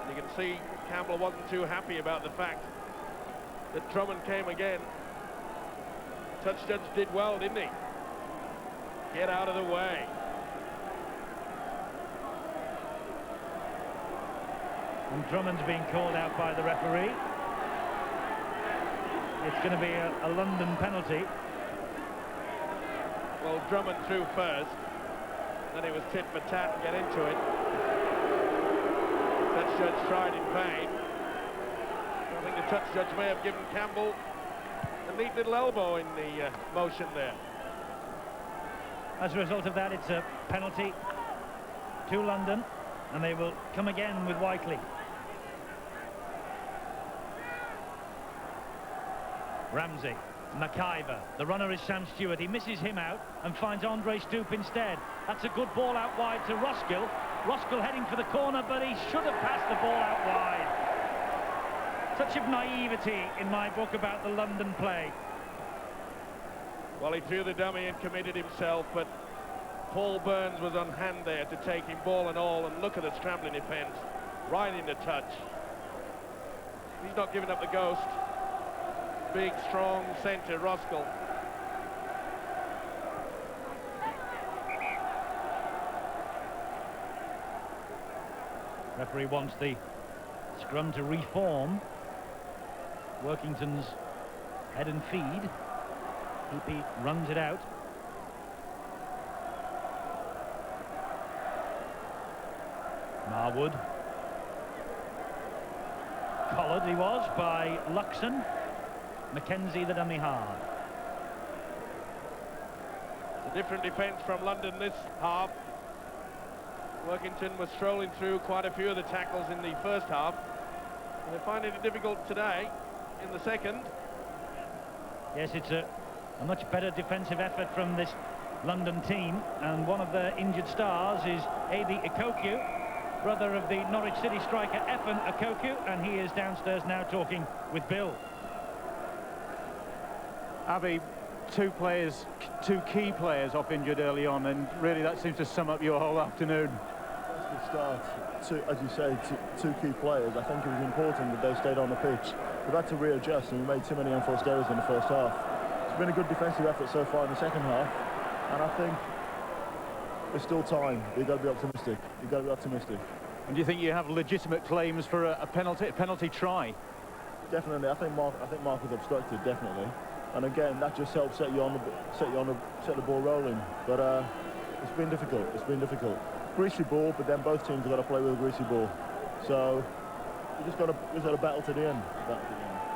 You can see Campbell wasn't too happy about the fact that Drummond came again. Touch judge did well, didn't he? Get out of the way. And Drummond's being called out by the referee. It's going to be a London penalty. Well, Drummond threw first. Then he was tit for tat and get into it. Touch judge tried in vain. I think the touch judge may have given Campbell a neat little elbow in the motion there. As a result of that, it's a penalty to London, and they will come again with Whiteley. Ramsey, McIver, the runner is Sam Stewart. He misses him out and finds Andre Stoop instead. That's a good ball out wide to Roskill. Roskill heading for the corner, but he should have passed the ball out wide. Touch of naivety in my book about the London play. Well, he threw the dummy and committed himself, but Paul Burns was on hand there to take him ball and all, and look at the scrambling defence, right into touch. He's not giving up the ghost. Big, strong centre, Roskill. Referee wants the scrum to reform. Workington's head and feed. Heapy runs it out. Marwood. Collared he was by Luxon. Mackenzie the dummy hard. It's a different defence from London this half. Workington was strolling through quite a few of the tackles in the first half. And they're finding it difficult today in the second. Yes, it's a much better defensive effort from this London team, and one of their injured stars is Eddie Ikoku, brother of the Norwich City striker Effen Ikoku, and he is downstairs now talking with Bill. Abbey, two key players off injured early on, and really that seems to sum up your whole afternoon. That's a good start. As you say, two key players. I think it was important that they stayed on the pitch. We've had to readjust, and we made too many unforced errors in the first half. It's been a good defensive effort so far in the second half, and I think there's still time. You've got to be optimistic. You've got to be optimistic. And do you think you have legitimate claims for a penalty try? Definitely. I think Mark was obstructed, definitely. And again, that just helps set the ball rolling. But it's been difficult. It's been difficult. Greasy ball, but then both teams have got to play with a greasy ball. So we just got to battle to the end.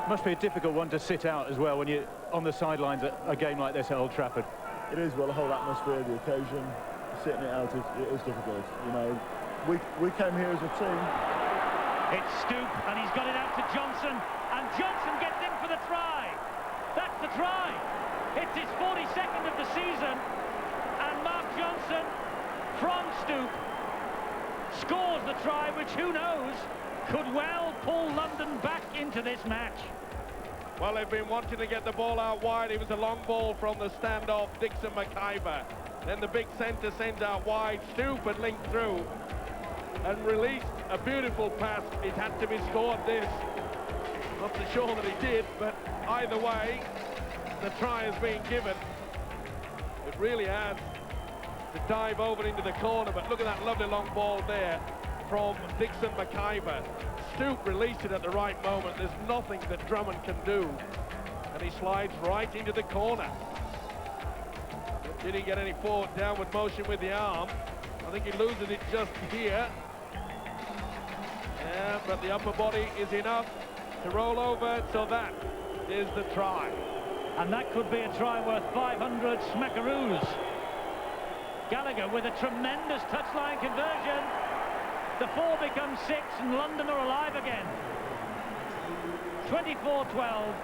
Must be a difficult one to sit out as well when you're on the sidelines at a game like this at Old Trafford. It is. Well, the whole atmosphere, the occasion, sitting it out, it is difficult. You know, we came here as a team. It's Stoop, and he's got it out to Johnson, and Johnson gets in for the try. That's the try. It's his 42nd of the season, and Mark Johnson from Stoop scores the try, which, who knows, could well pull London back into this match. Well, they've been wanting to get the ball out wide. It was a long ball from the standoff, Dixon McIver. Then the big centre sends out wide. Stoop had linked through and released a beautiful pass. It had to be scored, this. Not so sure that he did, but either way, the try has been given. It really has, to dive over into the corner, but look at that lovely long ball there. from Dixon McIver. Stoop released it at the right moment. There's nothing that Drummond can do. And he slides right into the corner. But did he get any forward downward motion with the arm? I think he loses it just here. Yeah, but the upper body is enough to roll over, so that is the try. And that could be a try worth 500 smackaroos. Gallagher with a tremendous touchline conversion. The 4 becomes 6 and London are alive again. 24-12.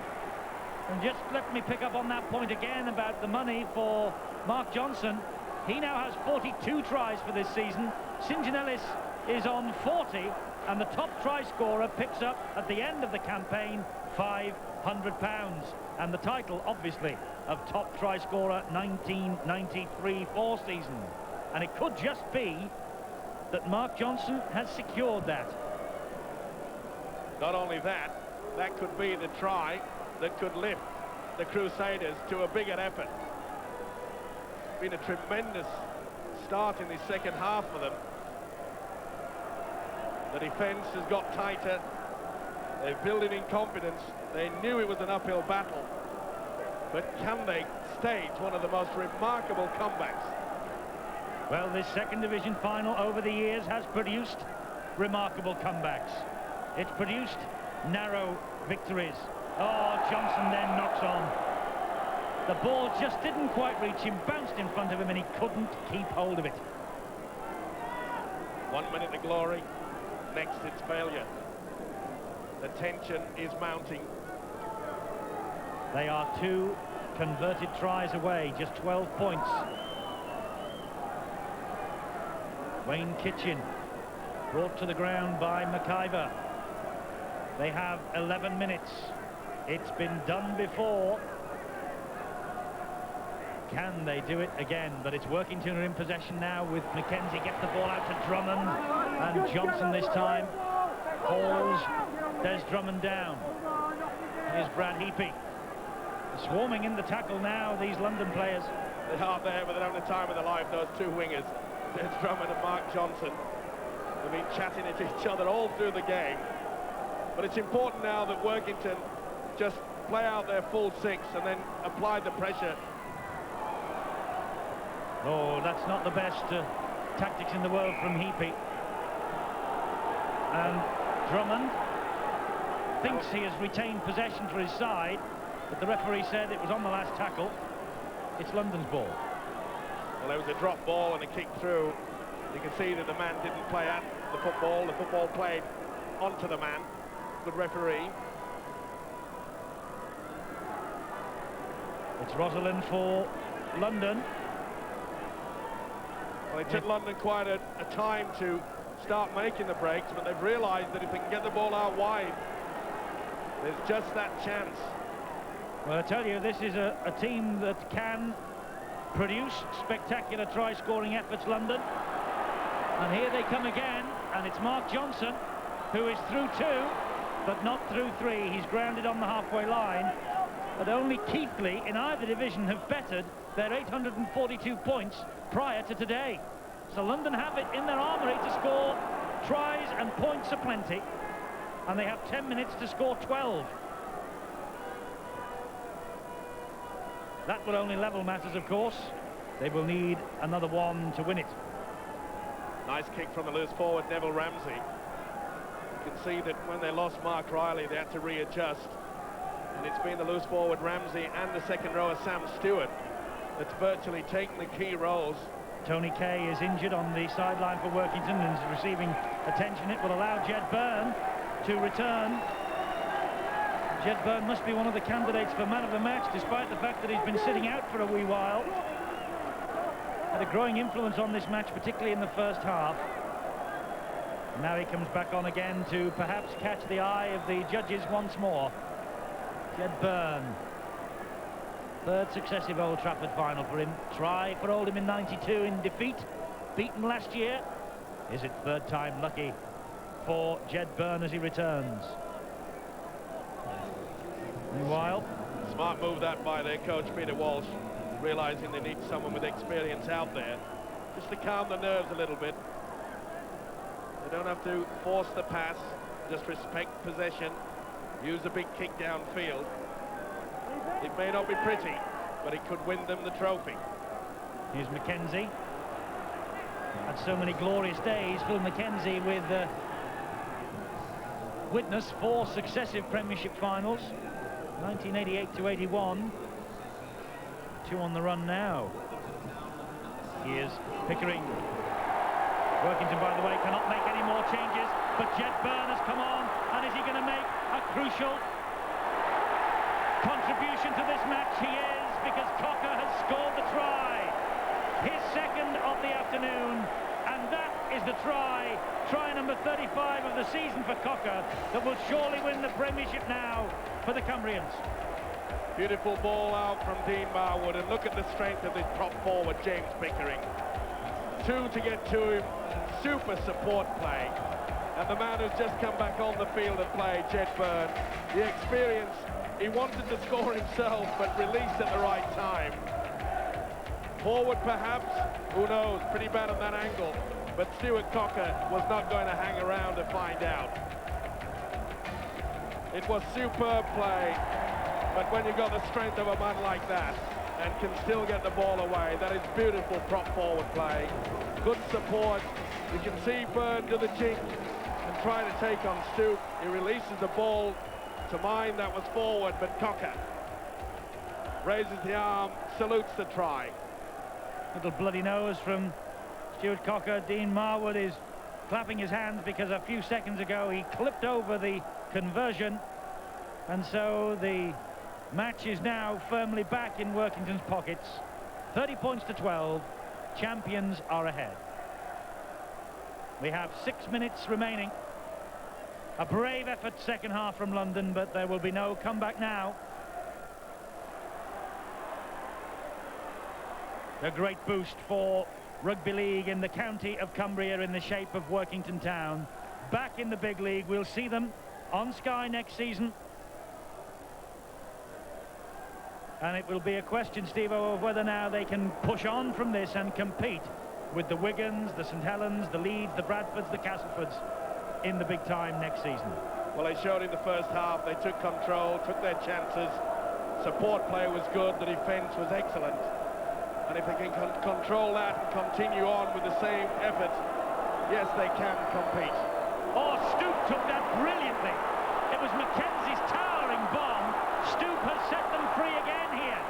And just let me pick up on that point again about the money for Mark Johnson. He now has 42 tries for this season. St. John Ellis is on 40, and the top try scorer picks up at the end of the campaign £500. And the title, obviously, of top try scorer 1993-4 season. And it could just be that Mark Johnson has secured that. Not only that, that could be the try that could lift the Crusaders to a bigger effort. It's been a tremendous start in the second half for them. The defence has got tighter. They're building in confidence. They knew it was an uphill battle. But can they stage one of the most remarkable comebacks? Well, this second division final over the years has produced remarkable comebacks. It's produced narrow victories. Oh, Johnson then knocks on. The ball just didn't quite reach him, bounced in front of him, and he couldn't keep hold of it. 1 minute to glory, next it's failure. The tension is mounting. They are 2 converted tries away, just 12 points. Wayne Kitchen brought to the ground by McIver. They have 11 minutes. It's been done before. Can they do it again? But it's Workington are in possession now with McKenzie. Gets the ball out to Drummond. And Johnson this time falls. There's Drummond down. Here's Brad Heapy. Swarming in the tackle now, these London players. They are there, but they're having the time of their life, those 2 wingers. There's Drummond and Mark Johnson. They've been chatting at each other all through the game. But it's important now that Workington just play out their full 6 and then apply the pressure. Oh, that's not the best tactics in the world from Heapy. And Drummond thinks he has retained possession for his side, but the referee said it was on the last tackle. It's London's ball. Well, there was a drop ball and a kick through. You can see that the man didn't play at the football played onto the man. Good referee. It's Rosalind for London. Well, it took London quite a time to start making the breaks, but they've realised that if they can get the ball out wide, there's just that chance. Well, I tell you, this is a team that can produce spectacular try-scoring efforts, London. And here they come again, and it's Mark Johnson, who is through 2, but not through 3. He's grounded on the halfway line. But only Keighley in either division have bettered their 842 points prior to today. So London have it in their armoury to score tries, and points aplenty. And they have 10 minutes to score 12. That will only level matters, of course. They will need another one to win it. Nice kick from the loose forward, Neville Ramsey. You can see that when they lost Mark Riley, they had to readjust. And it's been the loose forward Ramsey and the second rower Sam Stewart that's virtually taken the key roles. Tony Kay is injured on the sideline for Workington and is receiving attention. It will allow Jed Byrne to return. Jed Byrne must be one of the candidates for man of the match, despite the fact that he's been sitting out for a wee while. Had a growing influence on this match, particularly in the first half. Now he comes back on again to perhaps catch the eye of the judges once more. Jed Byrne. 3rd successive Old Trafford final for him. Try for Oldham in '92 in defeat. Beaten last year. Is it 3rd time lucky for Jed Byrne as he returns? Meanwhile, smart move that by their coach Peter Walsh, realising they need someone with experience out there just to calm the nerves a little bit. They don't have to force the pass, just respect possession, use a big kick downfield. It may not be pretty, but it could win them the trophy. Here's Mackenzie. Had so many glorious days. Phil Mackenzie with witness 4 successive Premiership finals, 1988 to 81. 2 on the run now. Here's Pickering. Workington, by the way, cannot make any more changes, but Jed Byrne has come on, and is he going to make a crucial contribution to this match? He is, because Cocker has scored the try, his second of the afternoon, and that is the try number 35 of the season for Cocker, that will surely win the Premiership now for the Cumbrians. Beautiful ball out from Dean Marwood, and look at the strength of this prop forward, James Pickering. 2 to get to him, super support play, and the man who's just come back on the field and played, Jed Byrne, the experience, he wanted to score himself, but released at the right time. Forward perhaps, who knows, pretty bad on that angle, but Stuart Cocker was not going to hang around to find out. It was superb play, but when you've got the strength of a man like that, and can still get the ball away, that is beautiful prop forward play. Good support. You can see Byrne do the chink and try to take on Stoop. He releases the ball to mine that was forward, but Cocker raises the arm, salutes the try. Little bloody nose from Stuart Cocker. Dean Marwood is clapping his hands because a few seconds ago he clipped over the conversion, and so the match is now firmly back in Workington's pockets. 30 points to 12. Champions are ahead. We have 6 minutes remaining. A brave effort second half from London, but there will be no comeback now. A great boost for rugby league in the county of Cumbria in the shape of Workington Town. Back in the big league. We'll see them on Sky next season. And it will be a question, Steve-O, of whether now they can push on from this and compete with the Wigans, the St Helens, the Leeds, the Bradfords, the Castlefords in the big time next season. Well, they showed in the first half, they took control, took their chances. Support play was good, the defence was excellent. And if they can control that and continue on with the same effort, yes, they can compete. Oh, Stoop took that brilliantly. It was Mackenzie's towering bomb. Stoop has set them free again here.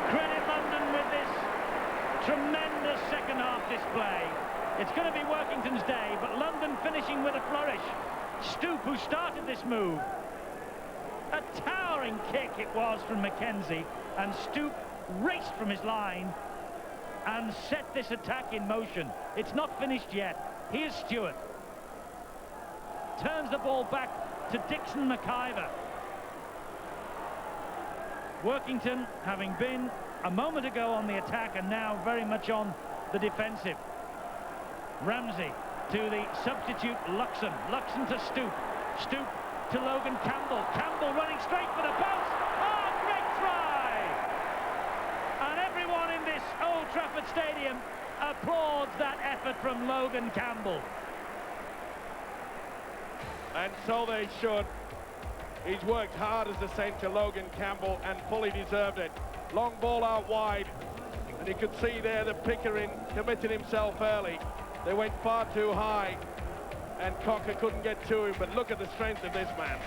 Credit London with this tremendous second half display. It's going to be Workington's day, but London finishing with a flourish. Stoop, who started this move. A towering kick it was from Mackenzie, and Stoop raced from his line and set this attack in motion. It's not finished yet. Here's Stewart. Turns the ball back to Dixon McIver. Workington, having been a moment ago on the attack, and now very much on the defensive. Ramsey to the substitute Luxon. Luxon to Stoop. Stoop to Logan Campbell. Campbell running straight for the post. Oh, great try! And everyone in this Old Trafford Stadium applauds that effort from Logan Campbell. And so they should. He's worked hard as a centre, Logan Campbell, and fully deserved it. Long ball out wide, and you could see there that Pickering committed himself early. They went far too high, and Cocker couldn't get to him, but look at the strength of this man.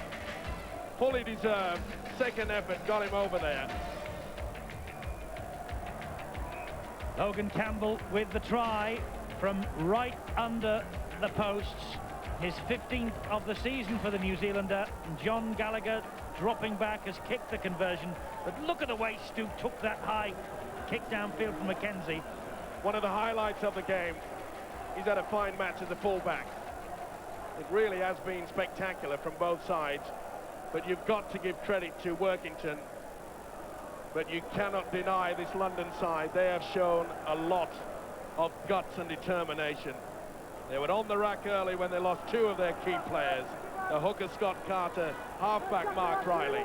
Fully deserved. Second effort got him over there. Logan Campbell with the try from right under the posts. His 15th of the season for the New Zealander. John Gallagher dropping back has kicked the conversion, but look at the way Stoop took that high kick downfield from Mackenzie. One of the highlights of the game. He's had a fine match as a fullback. It really has been spectacular from both sides, but you've got to give credit to Workington. But you cannot deny this London side. They have shown a lot of guts and determination. They were on the rack early when they lost 2 of their key players, the hooker Scott Carter, halfback Mark Riley.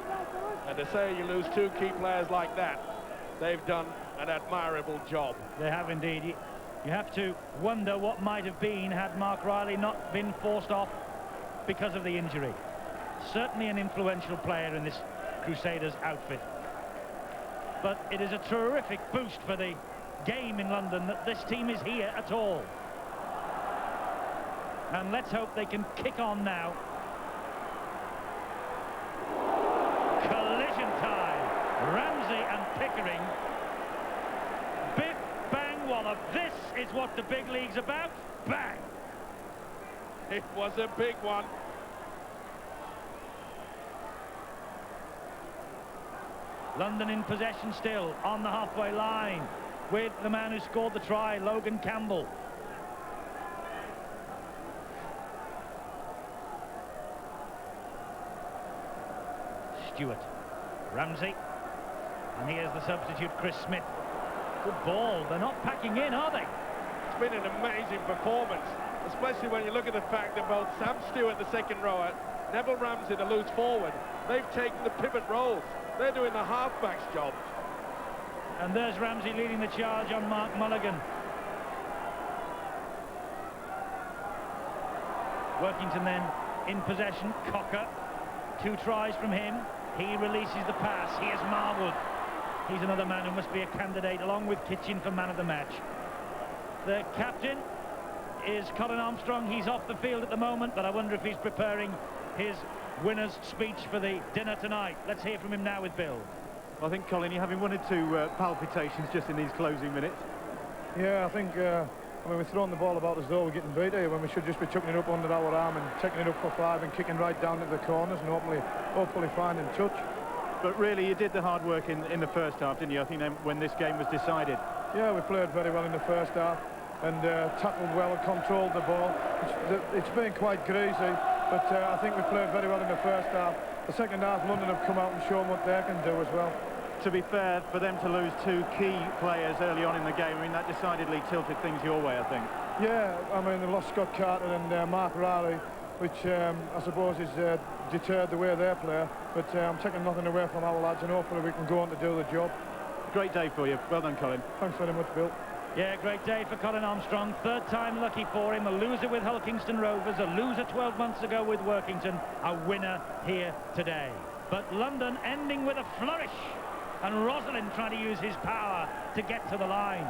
And to say you lose 2 key players like that, they've done an admirable job. They have indeed. You have to wonder what might have been had Mark Riley not been forced off because of the injury. Certainly an influential player in this Crusaders outfit. But it is a terrific boost for the game in London that this team is here at all. And let's hope they can kick on now. Collision time. Ramsey and Pickering. Biff, bang, wallop. This is what the big league's about. Bang! It was a big one. London in possession still, on the halfway line, with the man who scored the try, Logan Campbell. Stewart. Ramsey. And here's the substitute, Chris Smith. Good ball. They're not packing in, are they? It's been an amazing performance, especially when you look at the fact that both Sam Stewart, the second rower, Neville Ramsey, the loose forward, they've taken the pivot roles. They're doing the half-back's job. And there's Ramsey leading the charge on Mark Mulligan. Workington then in possession. Cocker. 2 tries from him. He releases the pass. Here's Marwood. He's another man who must be a candidate, along with Kitchen, for man of the match. The captain is Colin Armstrong. He's off the field at the moment, but I wonder if he's preparing his winner's speech for the dinner tonight. Let's hear from him now with Bill. I think, Colin, you're having 1 or 2 palpitations just in these closing minutes. Yeah, I think, I mean, we're throwing the ball about as though we're getting beat here when we should just be chucking it up under our arm and taking it up for 5 and kicking right down to the corners and hopefully finding touch. But really, you did the hard work in the first half, didn't you? I think when this game was decided. Yeah, we played very well in the first half and tackled well and controlled the ball. It's been quite greasy, but I think we played very well in the first half. The second half, London have come out and shown what they can do as well. To be fair, for them to lose 2 key players early on in the game, I mean, that decidedly tilted things your way, I think. Yeah, I mean, they lost Scott Carter and Mark Riley, which I suppose is deterred the way they play. But I'm taking nothing away from our lads, and hopefully we can go on to do the job. Great day for you. Well done, Colin. Thanks very much, Bill. Yeah, great day for Colin Armstrong. 3rd time lucky for him. A loser with Hulkingston Rovers, a loser 12 months ago with Workington, a winner here today. But London ending with a flourish, and Rosalind trying to use his power to get to the line.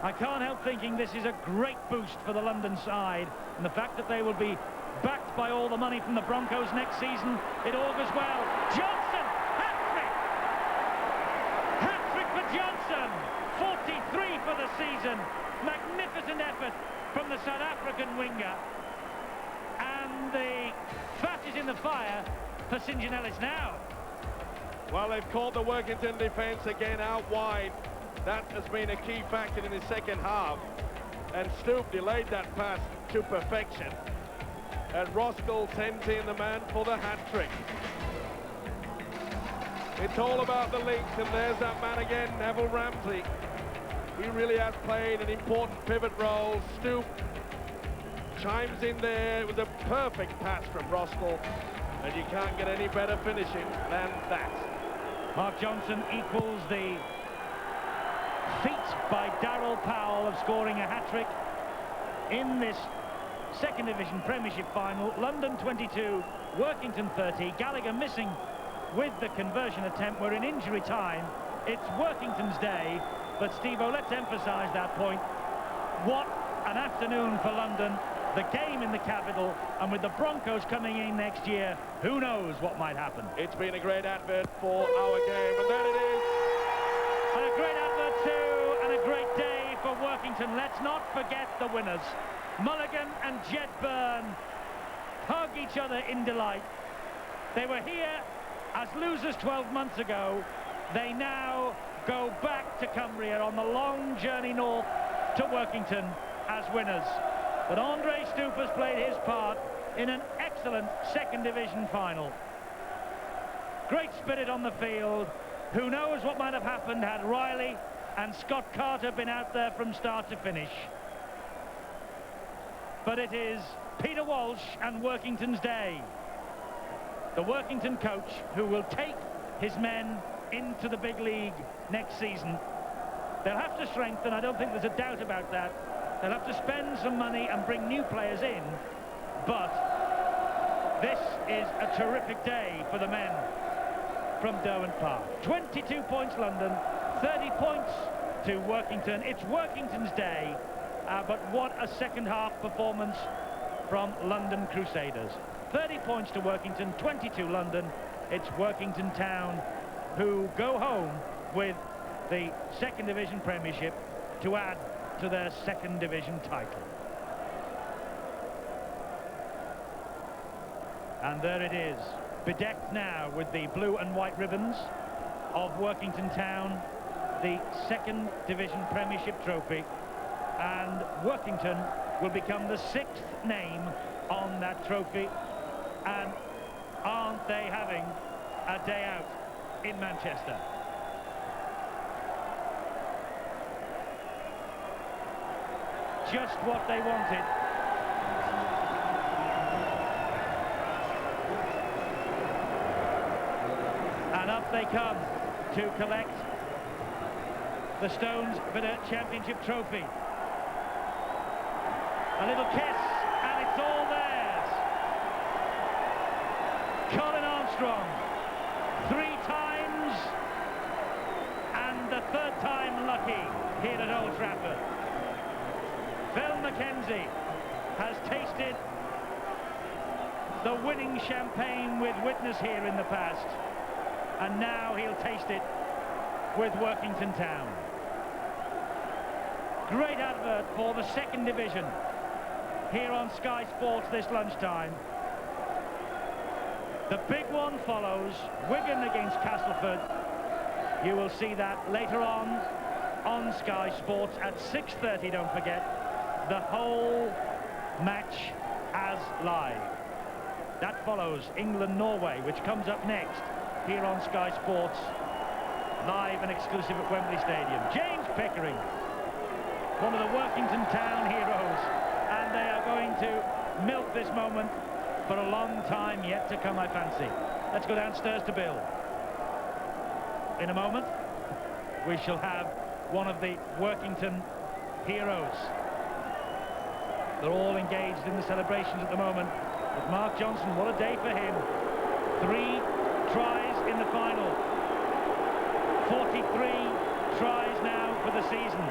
I can't help thinking this is a great boost for the London side, and the fact that they will be backed by all the money from the Broncos next season, it augurs well. Johnson, hat-trick! Hat-trick for Johnson! 43 for the season. Magnificent effort from the South African winger. And the fat is in the fire for St. John Ellis now. Well, they've called the Workington defence again out wide. That has been a key factor in the second half. And Stoop delayed that pass to perfection. And Roskell sends in the man for the hat-trick. It's all about the links, and there's that man again, Neville Ramsey. He really has played an important pivot role. Stoop chimes in there. It was a perfect pass from Roskell, and you can't get any better finishing than that. Mark Johnson equals the feat by Darryl Powell of scoring a hat-trick in this second division Premiership final. London 22, Workington 30. Gallagher missing with the conversion attempt. We're in injury time. It's Workington's day, but Steve-O, let's emphasise that point. What an afternoon for London. The game in the capital, and with the Broncos coming in next year, who knows what might happen. It's been a great advert for our game, and that it is. And a great advert too, and a great day for Workington. Let's not forget the winners. Mulligan and Jed Byrne hug each other in delight. They were here as losers 12 months ago. They now go back to Cumbria on the long journey north to Workington as winners. But Andre Stoop has played his part in an excellent second division final. Great spirit on the field. Who knows what might have happened had Riley and Scott Carter been out there from start to finish. But it is Peter Walsh and Workington's day. The Workington coach who will take his men into the big league next season. They'll have to strengthen, I don't think there's a doubt about that. They'll have to spend some money and bring new players in, but this is a terrific day for the men from Derwent Park. 22 points London, 30 points to Workington. It's Workington's day, but what a second-half performance from London Crusaders. 30 points to Workington, 22 London. It's Workington Town who go home with the second division Premiership to add to their second division title. And there it is, bedecked now with the blue and white ribbons of Workington Town, the second division Premiership trophy, and Workington will become the 6th name on that trophy. And aren't they having a day out in Manchester? Just what they wanted. And up they come to collect the Stones Villa Championship trophy. A little kiss, and it's all theirs. Colin Armstrong, 3 times, and the 3rd time lucky here at Old Trafford. Phil Mackenzie has tasted the winning champagne with Witness here in the past, and now he'll taste it with Workington Town. Great advert for the second division here on Sky Sports this lunchtime. The big one follows, Wigan against Castleford. You will see that later on Sky Sports at 6:30, don't forget. The whole match as live. That follows England-Norway, which comes up next here on Sky Sports, live and exclusive at Wembley Stadium. James Pickering, one of the Workington Town heroes, and they are going to milk this moment for a long time yet to come, I fancy. Let's go downstairs to Bill. In a moment, we shall have one of the Workington heroes. They're all engaged in the celebrations at the moment. But Mark Johnson, what a day for him. 3 tries in the final. 43 tries now for the season.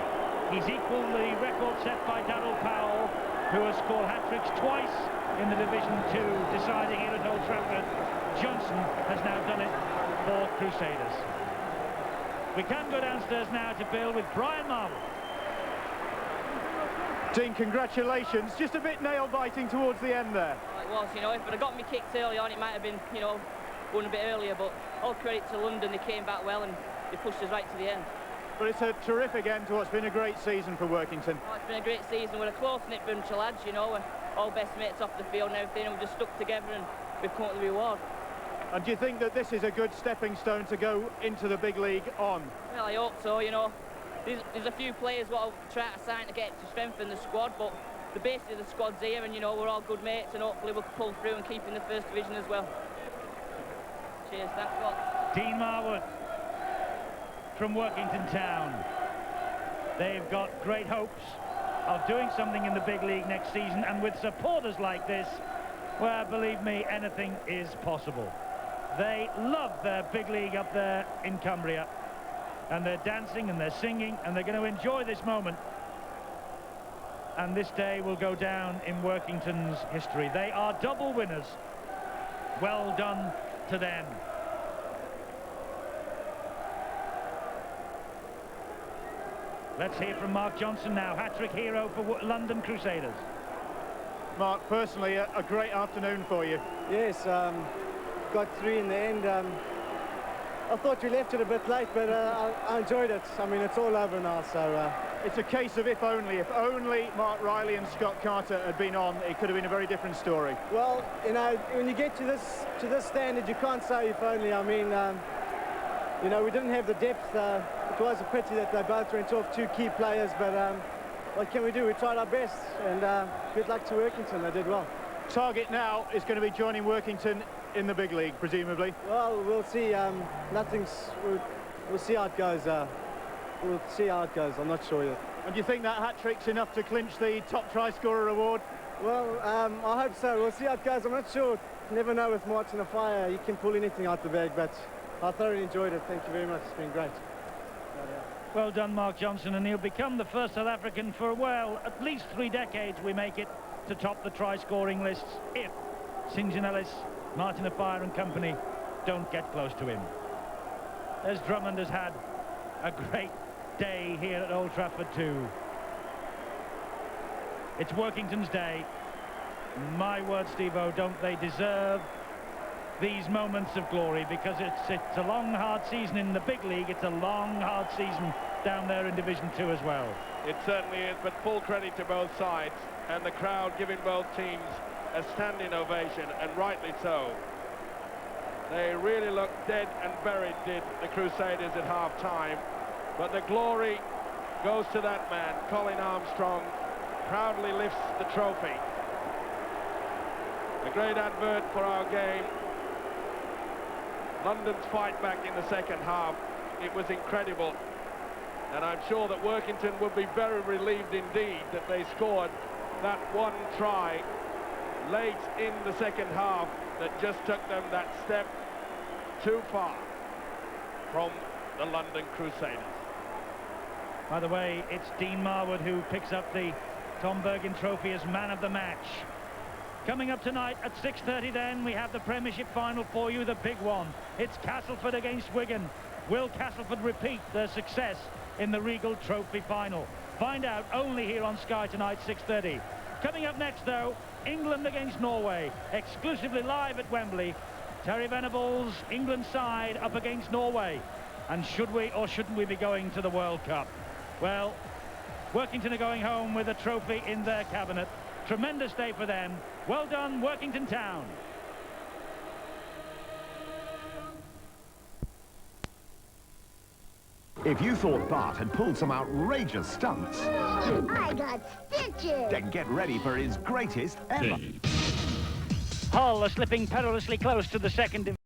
He's equalled the record set by Darryl Powell, who has scored hat-tricks twice in the Division 2 decider here at Old Trafford. Johnson has now done it for Crusaders. We can go downstairs now to Bill with Brian Marvel. Dean, congratulations. Just a bit nail-biting towards the end there. It was, you know, if I'd have got me kicked early on, it might have been, you know, won a bit earlier, but all credit to London, they came back well and they pushed us right to the end. But it's a terrific end to what's been a great season for Workington. Oh, it's been a great season. We're a close-knit bunch of lads, you know, we're all best mates off the field and everything, and we've just stuck together and we've come up with the reward. And do you think that this is a good stepping stone to go into the big league on? Well, I hope so, you know. There's a few players what I'll try to sign to get to strengthen the squad, but the base of the squad's here, and you know we're all good mates, and hopefully we'll pull through and keep in the first division as well. Cheers, thanks a lot. Dean Marwood from Workington Town. They've got great hopes of doing something in the big league next season, and with supporters like this, well, believe me, anything is possible. They love their big league up there in Cumbria. And they're dancing and they're singing and they're going to enjoy this moment. And this day will go down in Workington's history. They are double winners. Well done to them. Let's hear from Mark Johnson now, hat-trick hero for London Crusaders. Mark, personally, a great afternoon for you. Yes, got 3 in the end. I thought we left it a bit late, but I enjoyed it. I mean, it's all over now, so... It's a case of if only Mark Riley and Scott Carter had been on, it could have been a very different story. Well, you know, when you get to this standard, you can't say if only. I mean, you know, we didn't have the depth. It was a pity that they both went off 2 key players, but what can we do? We tried our best, and good luck to Workington. They did well. Target now is going to be joining Workington in the big league, presumably. Well, we'll see. We'll see how it goes. we'll see how it goes. I'm not sure yet. And do you think that hat-trick's enough to clinch the top try-scorer award? Well, I hope so. We'll see how it goes. I'm not sure. You never know with Martin a fire. He can pull anything out the bag, but I thoroughly enjoyed it. Thank you very much. It's been great. Well done, Mark Johnson, and he'll become the first South African for, well, at least 3 decades we make it to top the try-scoring lists if St. John Ellis, Martin Afire and company don't get close to him. As Drummond has had a great day here at Old Trafford too. It's Workington's day. My word, Steve-O, don't they deserve these moments of glory, because it's a long, hard season in the big league. It's a long, hard season down there in Division 2 as well. It certainly is, but full credit to both sides, and the crowd giving both teams a standing ovation, and rightly so. They really looked dead and buried, did the Crusaders at half-time, but the glory goes to that man. Colin Armstrong proudly lifts the trophy. A great advert for our game. London's fight back in the second half, it was incredible, and I'm sure that Workington would be very relieved indeed that they scored that one try late in the second half that just took them that step too far from the London Crusaders. By the way, it's Dean Marwood who picks up the Tom Bergin Trophy as man of the match. Coming up tonight at 6:30 then, we have the Premiership final for you, the big one. It's Castleford against Wigan. Will Castleford repeat their success in the Regal Trophy final? Find out only here on Sky tonight, 6:30. Coming up next, though, England against Norway, exclusively live at Wembley. Terry Venables' England side up against Norway. And should we or shouldn't we be going to the World Cup? Well, Workington are going home with a trophy in their cabinet. Tremendous day for them. Well done, Workington Town. If you thought Bart had pulled some outrageous stunts, I got stitches! then get ready for his greatest ever. Hull are slipping perilously close to the second division.